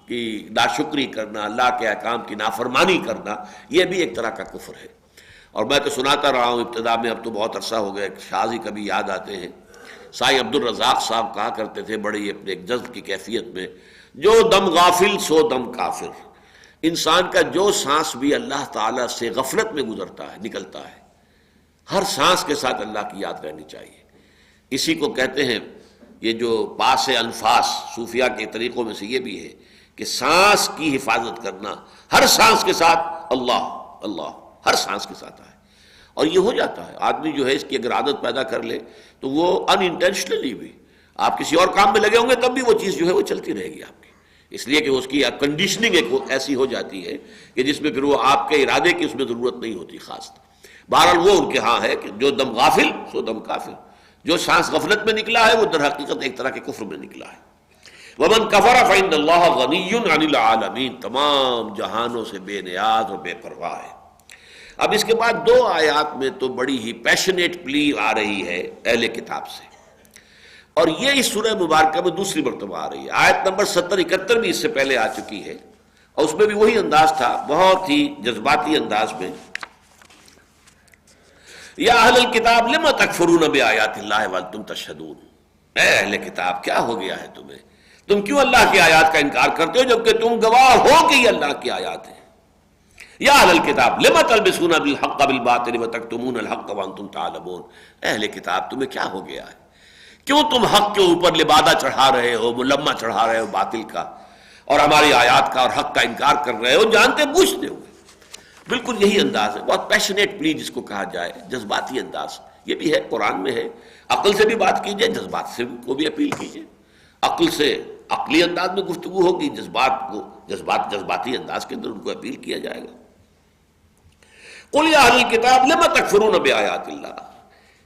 کی ناشکری کرنا، اللہ کے احکام کی نافرمانی کرنا، یہ بھی ایک طرح کا کفر ہے۔ اور میں تو سناتا رہا ہوں ابتدا میں، اب تو بہت عرصہ ہو گیا، شاذ ہی کبھی یاد آتے ہیں، سائیں عبد الرزاق صاحب کہا کرتے تھے بڑے اپنے ایک جذب کی کیفیت میں، جو دم غافل سو دم کافر، انسان کا جو سانس بھی اللہ تعالیٰ سے غفلت میں گزرتا ہے، نکلتا ہے، ہر سانس کے ساتھ اللہ کی یاد رہنی چاہیے۔ اسی کو کہتے ہیں، یہ جو پاس انفاس صوفیہ کے طریقوں میں سے یہ بھی ہے کہ سانس کی حفاظت کرنا، ہر سانس کے ساتھ اللہ اللہ، ہر سانس کے ساتھ آئے، اور یہ ہو جاتا ہے، آدمی جو ہے اس کی اگر عادت پیدا کر لے تو وہ ان انٹینشنلی بھی، آپ کسی اور کام میں لگے ہوں گے تب بھی وہ چیز جو ہے وہ چلتی رہے گی آپ کی، اس لیے کہ اس کی کنڈیشننگ ایک ایسی ہو جاتی ہے کہ جس میں پھر وہ آپ کے ارادے کی اس میں ضرورت نہیں ہوتی خاص۔ بہرحال وہ ان کے ہاں ہے کہ جو دم غافل سو دم کافر، جو سانس غفلت میں نکلا ہے وہ در حقیقت ایک طرح کے کفر میں نکلا ہے۔ وَمَنْ كَفَرَ فَإِنَّ اللَّهَ غَنِيٌّ عَنِ الْعَالَمِينَ، تمام جہانوں سے بے نیاز اور بے پرواہ ہے۔ اب اس کے بعد 2 آیات میں تو بڑی ہی پیشنیٹ پلی آ رہی ہے اہل کتاب سے، اور یہ اس سورہ مبارکہ میں دوسری مرتبہ آ رہی ہے۔ آیت نمبر 70-71 بھی اس سے پہلے آ چکی ہے، اور اس میں بھی وہی انداز تھا، بہت ہی جذباتی انداز میں۔ یا اہل الکتاب لم تکفرون بآیات اللہ وانتم تشہدون، اے اہل کتاب کیا ہو گیا ہے تمہیں، تم کیوں اللہ کی آیات کا انکار کرتے ہو جبکہ تم گواہ ہو کہ یہ اللہ کی آیات ہیں۔ یا اہل الکتاب لم تلبسون بالحق بالباطل وتکتمون الحق وانتم تعلمون، اہل کتاب تمہیں کیا ہو گیا ہے، کیوں تم حق کے اوپر لبادہ چڑھا رہے ہو، ملمہ چڑھا رہے ہو باطل کا، اور ہماری آیات کا اور حق کا انکار کر رہے ہو جانتے بوجھتے ہوئے۔ بالکل یہی انداز ہے، بہت پیشنیٹ پلی جس کو کہا جائے، جذباتی انداز، یہ بھی ہے قرآن میں ہے۔ عقل سے بھی بات کیجئے، جذبات سے کو بھی اپیل کیجئے، عقل سے عقلی انداز میں گفتگو ہوگی، جذباتی انداز کے اندر ان کو اپیل کیا جائے گا۔ قل یا اہل الکتاب لم تکفرون بآیات اللہ،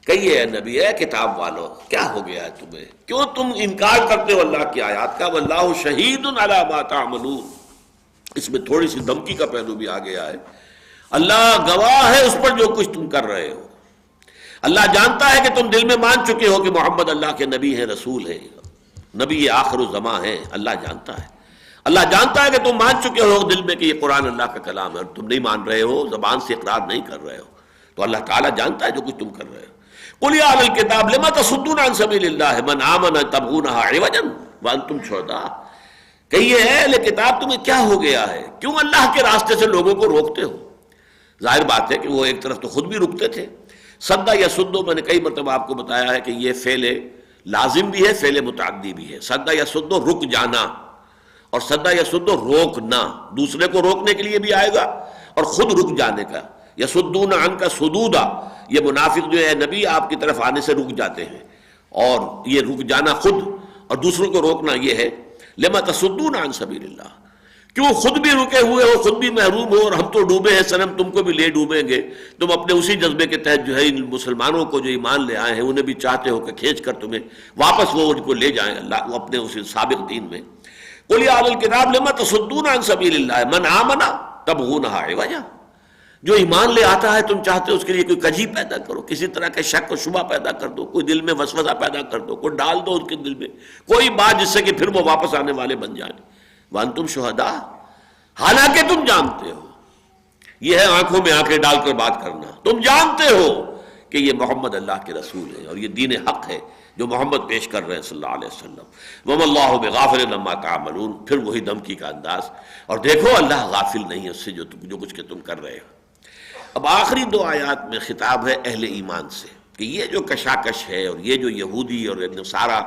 کہیے اے نبی، اے کتاب والو کیا ہو گیا ہے تمہیں، کیوں تم انکار کرتے ہو اللہ کی آیات کا، واللہ شہید علی ما تعملون، اس میں تھوڑی سی دھمکی کا پہلو بھی آ گیا ہے، اللہ گواہ ہے اس پر جو کچھ تم کر رہے ہو، اللہ جانتا ہے کہ تم دل میں مان چکے ہو کہ محمد اللہ کے نبی ہیں، رسول ہیں، نبی آخر الزماں ہیں، اللہ جانتا ہے، اللہ جانتا ہے کہ تم مان چکے ہو دل میں کہ یہ قرآن اللہ کا کلام ہے، اور تم نہیں مان رہے ہو، زبان سے اقرار نہیں کر رہے ہو، تو اللہ تعالیٰ جانتا ہے جو کچھ تم کر رہے ہو۔ قل یا اہل الکتاب لم تصدون عن سبیل اللہ من آمن تبغونها عوجا وانتم شہداء، کہیے اے اہل کتاب تمہیں کیا ہو گیا ہے، کیوں اللہ کے راستے سے لوگوں کو روکتے ہو۔ ظاہر بات ہے کہ وہ ایک طرف تو خود بھی رکتے تھے، صد یصد، میں نے کئی مرتبہ آپ کو بتایا ہے کہ یہ فعل لازم بھی ہے، فعل متعدی بھی ہے۔ صد یصد رک جانا، اور صد یصد روکنا، دوسرے کو روکنے کے لیے بھی آئے گا اور خود رک جانے کا۔ یصدون عنک صدودا، یہ منافق جو ہے نبی آپ کی طرف آنے سے رک جاتے ہیں، اور یہ رک جانا خود اور دوسروں کو روکنا یہ ہے۔ لما تصدون عن سبیل اللہ، کیوں خود بھی رکے ہوئے ہو، خود بھی محروم ہو، اور ہم تو ڈوبے ہیں صنم تم کو بھی لے ڈوبیں گے، تم اپنے اسی جذبے کے تحت جو ہے ان مسلمانوں کو جو ایمان لے آئے ہیں انہیں بھی چاہتے ہو کہ کھینچ کر تمہیں واپس وہ ان کو لے جائیں اللہ اپنے اسی سابق دین میں۔ قل یا اہل الکتاب لما تصدون عن سبیل اللہ من آمن تبغونها عوجا، جو ایمان لے آتا ہے تم چاہتے ہو اس کے لیے کوئی کجی پیدا کرو، کسی طرح کا شک و شبہ پیدا کر دو، کوئی دل میں وسوسہ پیدا کر دو، کوئی ڈال دو اس کے دل میں کوئی بات جس سے کہ پھر وہ واپس آنے والے بن جائیں۔ وانتم شہداء، حالانکہ تم جانتے ہو، یہ ہے آنکھوں میں آنکھیں ڈال کر بات کرنا، تم جانتے ہو کہ یہ محمد اللہ کے رسول ہے اور یہ دین حق ہے جو محمد پیش کر رہے ہیں صلی اللہ علیہ وسلم۔ وَمَا اللَّهُ بِغَافِلٍ عَمَّا تَعْمَلُونَ، پھر وہی دھمکی کا انداز، اور دیکھو اللہ غافل نہیں ہے اس سے جو کچھ کہ تم کر رہے ہو۔ اب آخری 2 آیات میں خطاب ہے اہل ایمان سے کہ یہ جو کشاکش ہے اور یہ جو یہودی اور نصارہ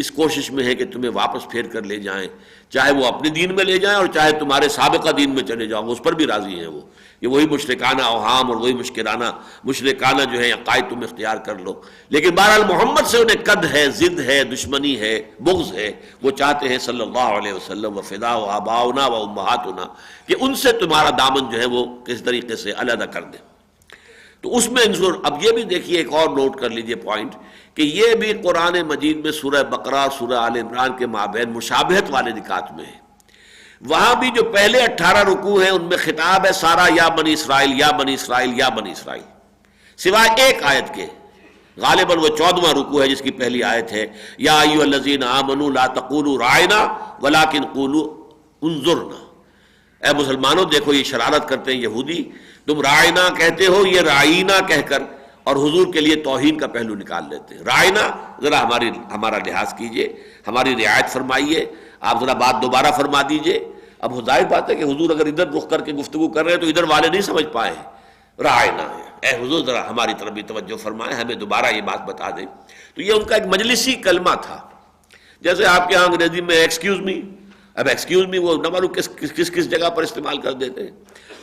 اس کوشش میں ہے کہ تمہیں واپس پھیر کر لے جائیں، چاہے وہ اپنے دین میں لے جائیں اور چاہے تمہارے سابقہ دین میں چلے جاؤ، اس پر بھی راضی ہیں وہ، یہ وہی مشرکانہ اوہام اور وہی مشرکانہ جو ہے عقائد تم اختیار کر لو، لیکن بہرحال محمد سے انہیں قد ہے، ضد ہے، دشمنی ہے، بغض ہے، وہ چاہتے ہیں صلی اللہ علیہ وسلم وفداء آباؤنا و امہاتنا کہ ان سے تمہارا دامن جو ہے وہ کس طریقے سے علیحدہ کر دیں۔ تو اس میں اب یہ بھی دیکھیے، ایک اور نوٹ کر لیجئے پوائنٹ، کہ یہ بھی قرآن مجید میں سورہ بقرہ اور سورہ آل عمران کے مابین مشابہت والے نکات میں ہے۔ وہاں بھی جو پہلے 18 رکوع ہیں ان میں خطاب ہے سارا یا بنی اسرائیل یا بنی اسرائیل یا بنی اسرائیل، سوائے ایک آیت کے، غالباً وہ 14واں رکوع ہے جس کی پہلی آیت ہے یا ایھا الذین آمنوا لا تقولوا راعنا ولکن قولوا انظرنا، اے مسلمانوں دیکھو یہ شرارت کرتے ہیں یہودی، تم رائنا کہتے ہو، یہ رائنا کہہ کر اور حضور کے لیے توہین کا پہلو نکال لیتے ہیں۔ رائنا، ذرا ہمارا لحاظ کیجئے، ہماری رعایت فرمائیے، آپ ذرا بات دوبارہ فرما دیجئے۔ اب ظاہر بات ہے کہ حضور اگر ادھر رخ کر کے گفتگو کر رہے ہیں تو ادھر والے نہیں سمجھ پائے ہیں، رائنا ہے، اے حضور ذرا ہماری طرف بھی توجہ فرمائیں، ہمیں دوبارہ یہ بات بتا دیں۔ تو یہ ان کا ایک مجلسی کلمہ تھا، جیسے آپ کے ہاں انگریزی میں ایکسکیوز می، اب ایکسکیوز می وہ نہ معلوم کس جگہ پر استعمال کر دیتے ہیں،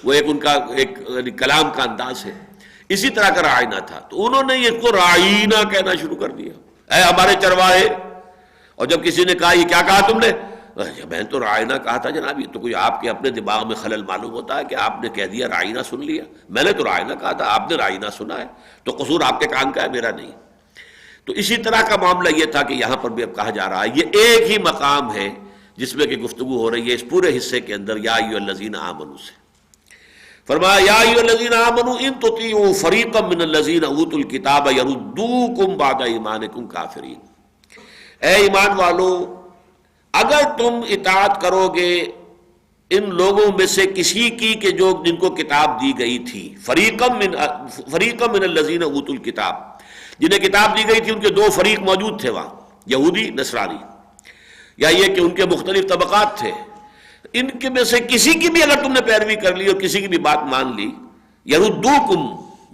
وہ ایک ان کا ایک کلام کا انداز ہے اسی طرح کا رائنا تھا، تو انہوں نے اس کو رائنا کہنا شروع کر دیا، اے ہمارے چرواہے. اور جب کسی نے کہا یہ کیا کہا تم نے، میں نے تو رائنا کہا تھا جناب. یہ تو کوئی آپ کے اپنے دماغ میں خلل معلوم ہوتا ہے کہ آپ نے کہہ دیا رائنا سن لیا. میں نے تو رائنا کہا تھا، آپ نے رائنا سنا ہے، تو قصور آپ کے کان کا ہے، میرا نہیں. تو اسی طرح کا معاملہ یہ تھا کہ یہاں پر بھی اب کہا جا رہا ہے، یہ ایک ہی مقام ہے جس میں کہ گفتگو ہو رہی ہے اس پورے حصے کے اندر یا ایھا الذین آمنوا سے. فرمایا یا ایھا الذین آمنوا ان تطیعوا فریقا من الذین اوتوا الکتاب یردوکم بعد ایمانکم کافرین. اے ایمان والو، اگر تم اطاعت کرو گے ان لوگوں میں سے کسی کی کہ جو جن کو کتاب دی گئی تھی، فریقا من الذین اوتوا الکتاب، جنہیں کتاب دی گئی تھی ان کے دو فریق موجود تھے وہاں، یہودی نصرانی، یا یہ کہ ان کے مختلف طبقات تھے. ان کے میں سے کسی کی بھی اگر تم نے پیروی کر لی اور کسی کی بھی بات مان لی، یردوکم،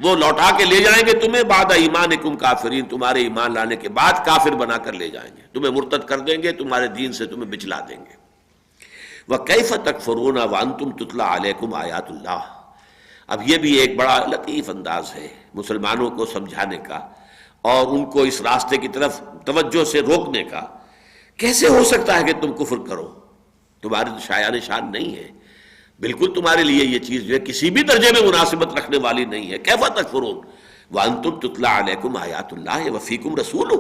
وہ لوٹا کے لے جائیں گے تمہیں بعد ایمانکم کافرین، تمہارے ایمان لانے کے بعد کافر بنا کر لے جائیں گے، تمہیں مرتد کر دیں گے، تمہارے دین سے تمہیں بچلا دیں گے. وَكَيْفَ تَكْفُرُونَ وَأَنْتُمْ تُتْلَى عَلَيْكُمْ آیَاتُ اللَّهِ. اب یہ بھی ایک بڑا لطیف انداز ہے مسلمانوں کو سمجھانے کا اور ان کو اس راستے کی طرف توجہ سے روکنے کا. کیسے ہو سکتا ہے کہ تم کفر کرو؟ تمہاری تو شایان شان نہیں ہے، بالکل تمہارے لیے یہ چیز جو ہے کسی بھی درجے میں مناسبت رکھنے والی نہیں ہے. کیف تکفرون وانتم تتلی علیکم آیات اللہ وفیکم رسولہ،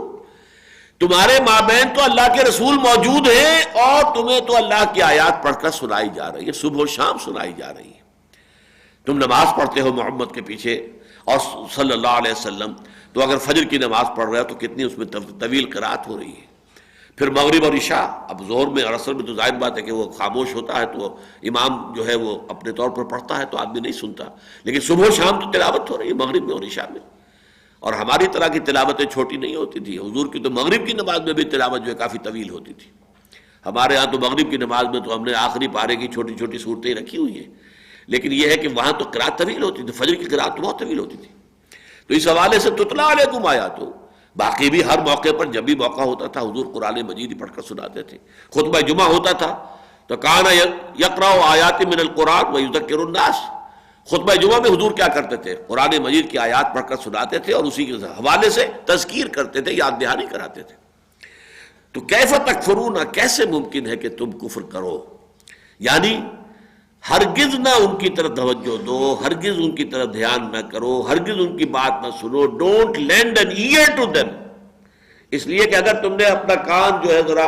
تمہارے مابین تو اللہ کے رسول موجود ہیں اور تمہیں تو اللہ کی آیات پڑھ کر سنائی جا رہی ہے، صبح و شام سنائی جا رہی ہے. تم نماز پڑھتے ہو محمد کے پیچھے اور صلی اللہ علیہ وسلم، تو اگر فجر کی نماز پڑھ رہے ہو تو کتنی اس میں طویل قرات ہو رہی ہے. پھر مغرب اور عشاء، اب ظہر میں اور عصر میں تو ظاہر بات ہے کہ وہ خاموش ہوتا ہے تو امام جو ہے وہ اپنے طور پر پڑھتا ہے تو آدمی نہیں سنتا، لیکن صبح و شام تو تلاوت ہو رہی ہے مغرب میں اور عشاء میں. اور ہماری طرح کی تلاوتیں چھوٹی نہیں ہوتی تھی، حضور کی تو مغرب کی نماز میں بھی تلاوت جو ہے کافی طویل ہوتی تھی. ہمارے ہاں تو مغرب کی نماز میں تو ہم نے آخری پارے کی چھوٹی چھوٹی صورتیں رکھی ہوئی ہیں، لیکن یہ ہے کہ وہاں تو قرات طویل ہوتی تھی، فجر کی قرات تو بہت طویل ہوتی تھی. تو اس حوالے سے تتلی علیکم آیات. باقی بھی ہر موقع پر جب بھی موقع ہوتا تھا حضور قرآن مجید پڑھ کر سناتے تھے. خطبہ جمعہ ہوتا تھا تو کان یقرأ آیات من القرآن ویذکر الناس، خطبہ جمعہ میں حضور کیا کرتے تھے؟ قرآن مجید کی آیات پڑھ کر سناتے تھے اور اسی کے حوالے سے تذکیر کرتے تھے، یاد دہانی کراتے تھے. تو کیف تکفرون، کیسے ممکن ہے کہ تم کفر کرو؟ یعنی ہرگز نہ ان کی طرف توجہ دو، ہرگز ان کی طرف دھیان نہ کرو، ہرگز ان کی بات نہ سنو. Don't lend an ear to them, اس لیے کہ اگر تم نے اپنا کان جو ہے ذرا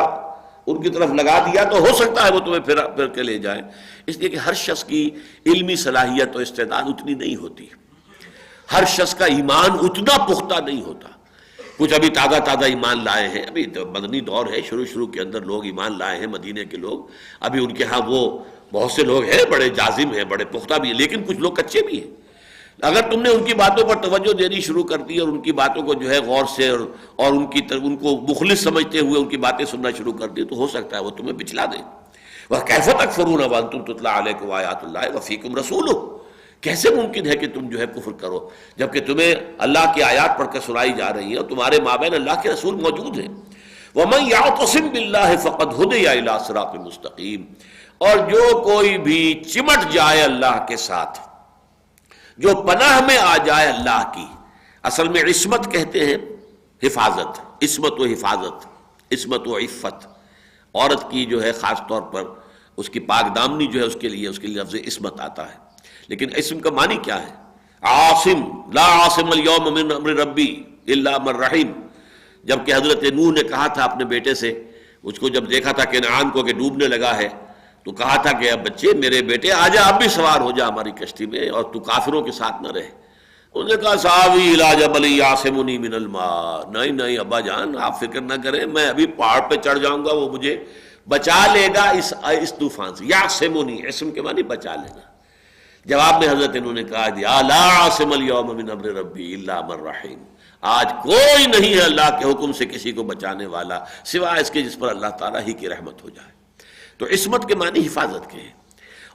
ان کی طرف لگا دیا تو ہو سکتا ہے وہ تمہیں پھر کے لے جائیں. اس لیے کہ ہر شخص کی علمی صلاحیت و استعداد اتنی نہیں ہوتی، ہر شخص کا ایمان اتنا پختہ نہیں ہوتا. کچھ ابھی تازہ ایمان لائے ہیں، ابھی تو مدنی دور ہے، شروع کے اندر لوگ ایمان لائے ہیں مدینے کے لوگ، ابھی ان کے ہاں وہ بہت سے لوگ ہیں بڑے جازم ہیں، بڑے پختہ بھی ہیں، لیکن کچھ لوگ کچے بھی ہیں. اگر تم نے ان کی باتوں پر توجہ دینی شروع کر دی اور ان کی باتوں کو جو ہے غور سے اور ان کو مخلص سمجھتے ہوئے ان کی باتیں سننا شروع کر دی تو ہو سکتا ہے وہ تمہیں بچلا دیں. وَكَيْفَ تَكْفُرُونَ وَأَنْتُمْ تُتْلَى عَلَيْكُمْ آیَاتُ اللَّهِ وَفِيكُمْ رَسُولُهُ. کیسے ممکن ہے کہ تم جو ہے کفر کرو جبکہ تمہیں اللہ کی آیات پڑھ کر سنائی جا رہی ہیں اور تمہارے مابین اللہ کے رسول موجود ہیں. وَمَنْ يَعْتَصِمْ بِاللَّهِ فَقَدْ هُدِيَ إِلَىٰ صِرَاطٍ مُسْتَقِيمٍ. اور جو کوئی بھی چمٹ جائے اللہ کے ساتھ، جو پناہ میں آ جائے اللہ کی، اصل میں عصمت کہتے ہیں حفاظت، عصمت و حفاظت، عصمت و عفت. عورت کی جو ہے خاص طور پر اس کی پاک دامنی جو ہے اس کے لیے لفظ عصمت آتا ہے. لیکن اسم کا معنی کیا ہے؟ عاصم، لا عاصم اليوم من امر ربی الا من رحم. جبکہ حضرت نوح نے کہا تھا اپنے بیٹے سے، اس کو جب دیکھا تھا کنعان کو کہ ڈوبنے لگا ہے تو کہا تھا کہ اب بچے میرے بیٹے آ جا، اب بھی سوار ہو جا ہماری کشتی میں اور تو کافروں کے ساتھ نہ رہے. انہوں نے کہا ساوی الی جبل یعصمنی من الماء. نہیں ابا جان آپ فکر نہ کریں، میں ابھی پہاڑ پہ چڑھ جاؤں گا، وہ مجھے بچا لے گا اس طوفان سے. یعصمنی، اسم کے معنی بچا لینا. جواب میں حضرت انہوں نے کہا دیا لا عاصم اليوم من امر ربی الا من رحم. آج کوئی نہیں ہے اللہ کے حکم سے کسی کو بچانے والا سوائے اس کے جس پر اللہ تعالیٰ ہی کی رحمت ہو جائے. تو عصمت کے معنی حفاظت کے ہیں.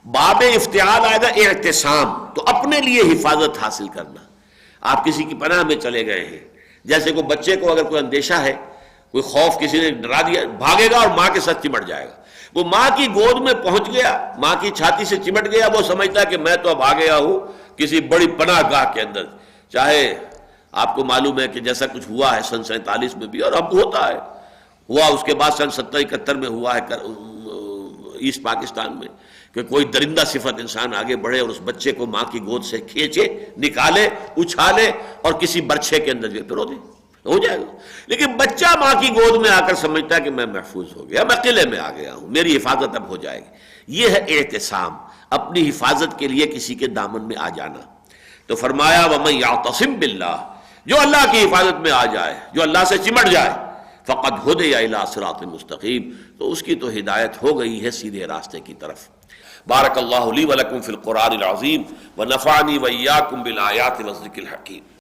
باب افتعال آئے گا اعتصام، تو اپنے لیے حفاظت حاصل کرنا. آپ کسی کی پناہ میں چلے گئے ہیں، جیسے کوئی بچے کو اگر کوئی اندیشہ ہے، کوئی خوف کسی نے ڈرا دیا، بھاگے گا اور ماں کے ساتھ چمٹ جائے گا. وہ ماں کی گود میں پہنچ گیا، ماں کی چھاتی سے چمٹ گیا، وہ سمجھتا ہے کہ میں تو اب آ گیا ہوں کسی بڑی پناہ گاہ کے اندر. چاہے آپ کو معلوم ہے کہ جیسا کچھ ہوا ہے سن 47 میں بھی، اور اب ہوتا ہے، ہوا اس کے بعد سن 70-71 میں ہوا ہے ایسٹ پاکستان میں، کہ کوئی درندہ صفت انسان آگے بڑھے اور اس بچے کو ماں کی گود سے کھینچے، نکالے، اچھالے اور کسی برچھے کے اندر پھر ہو جائے گا۔ لیکن بچہ ماں کی گود میں آ کر سمجھتا ہے کہ میں محفوظ ہو گیا، میں قلعے میں آ گیا ہوں، میری حفاظت اب ہو جائے گی۔ یہ ہے اعتصام، اپنی حفاظت کے لیے کسی کے دامن میں آ جانا۔ تو فرمایا وَمَن يَعْتَصِم بِاللَّهِ، جو اللہ کی حفاظت میں آ جائے، جو اللہ سے چمٹ جائے، فَقَدْ هُدِيَ إِلَىٰ صِرَاطٍ مُسْتَقِيم، تو اس کی تو ہدایت ہو گئی ہے سیدھے راستے کی طرف۔ بارک اللہ لی ولکم فی القرآن العظیم ونفعنی وإیاکم بالآیات والذکر الحکیم۔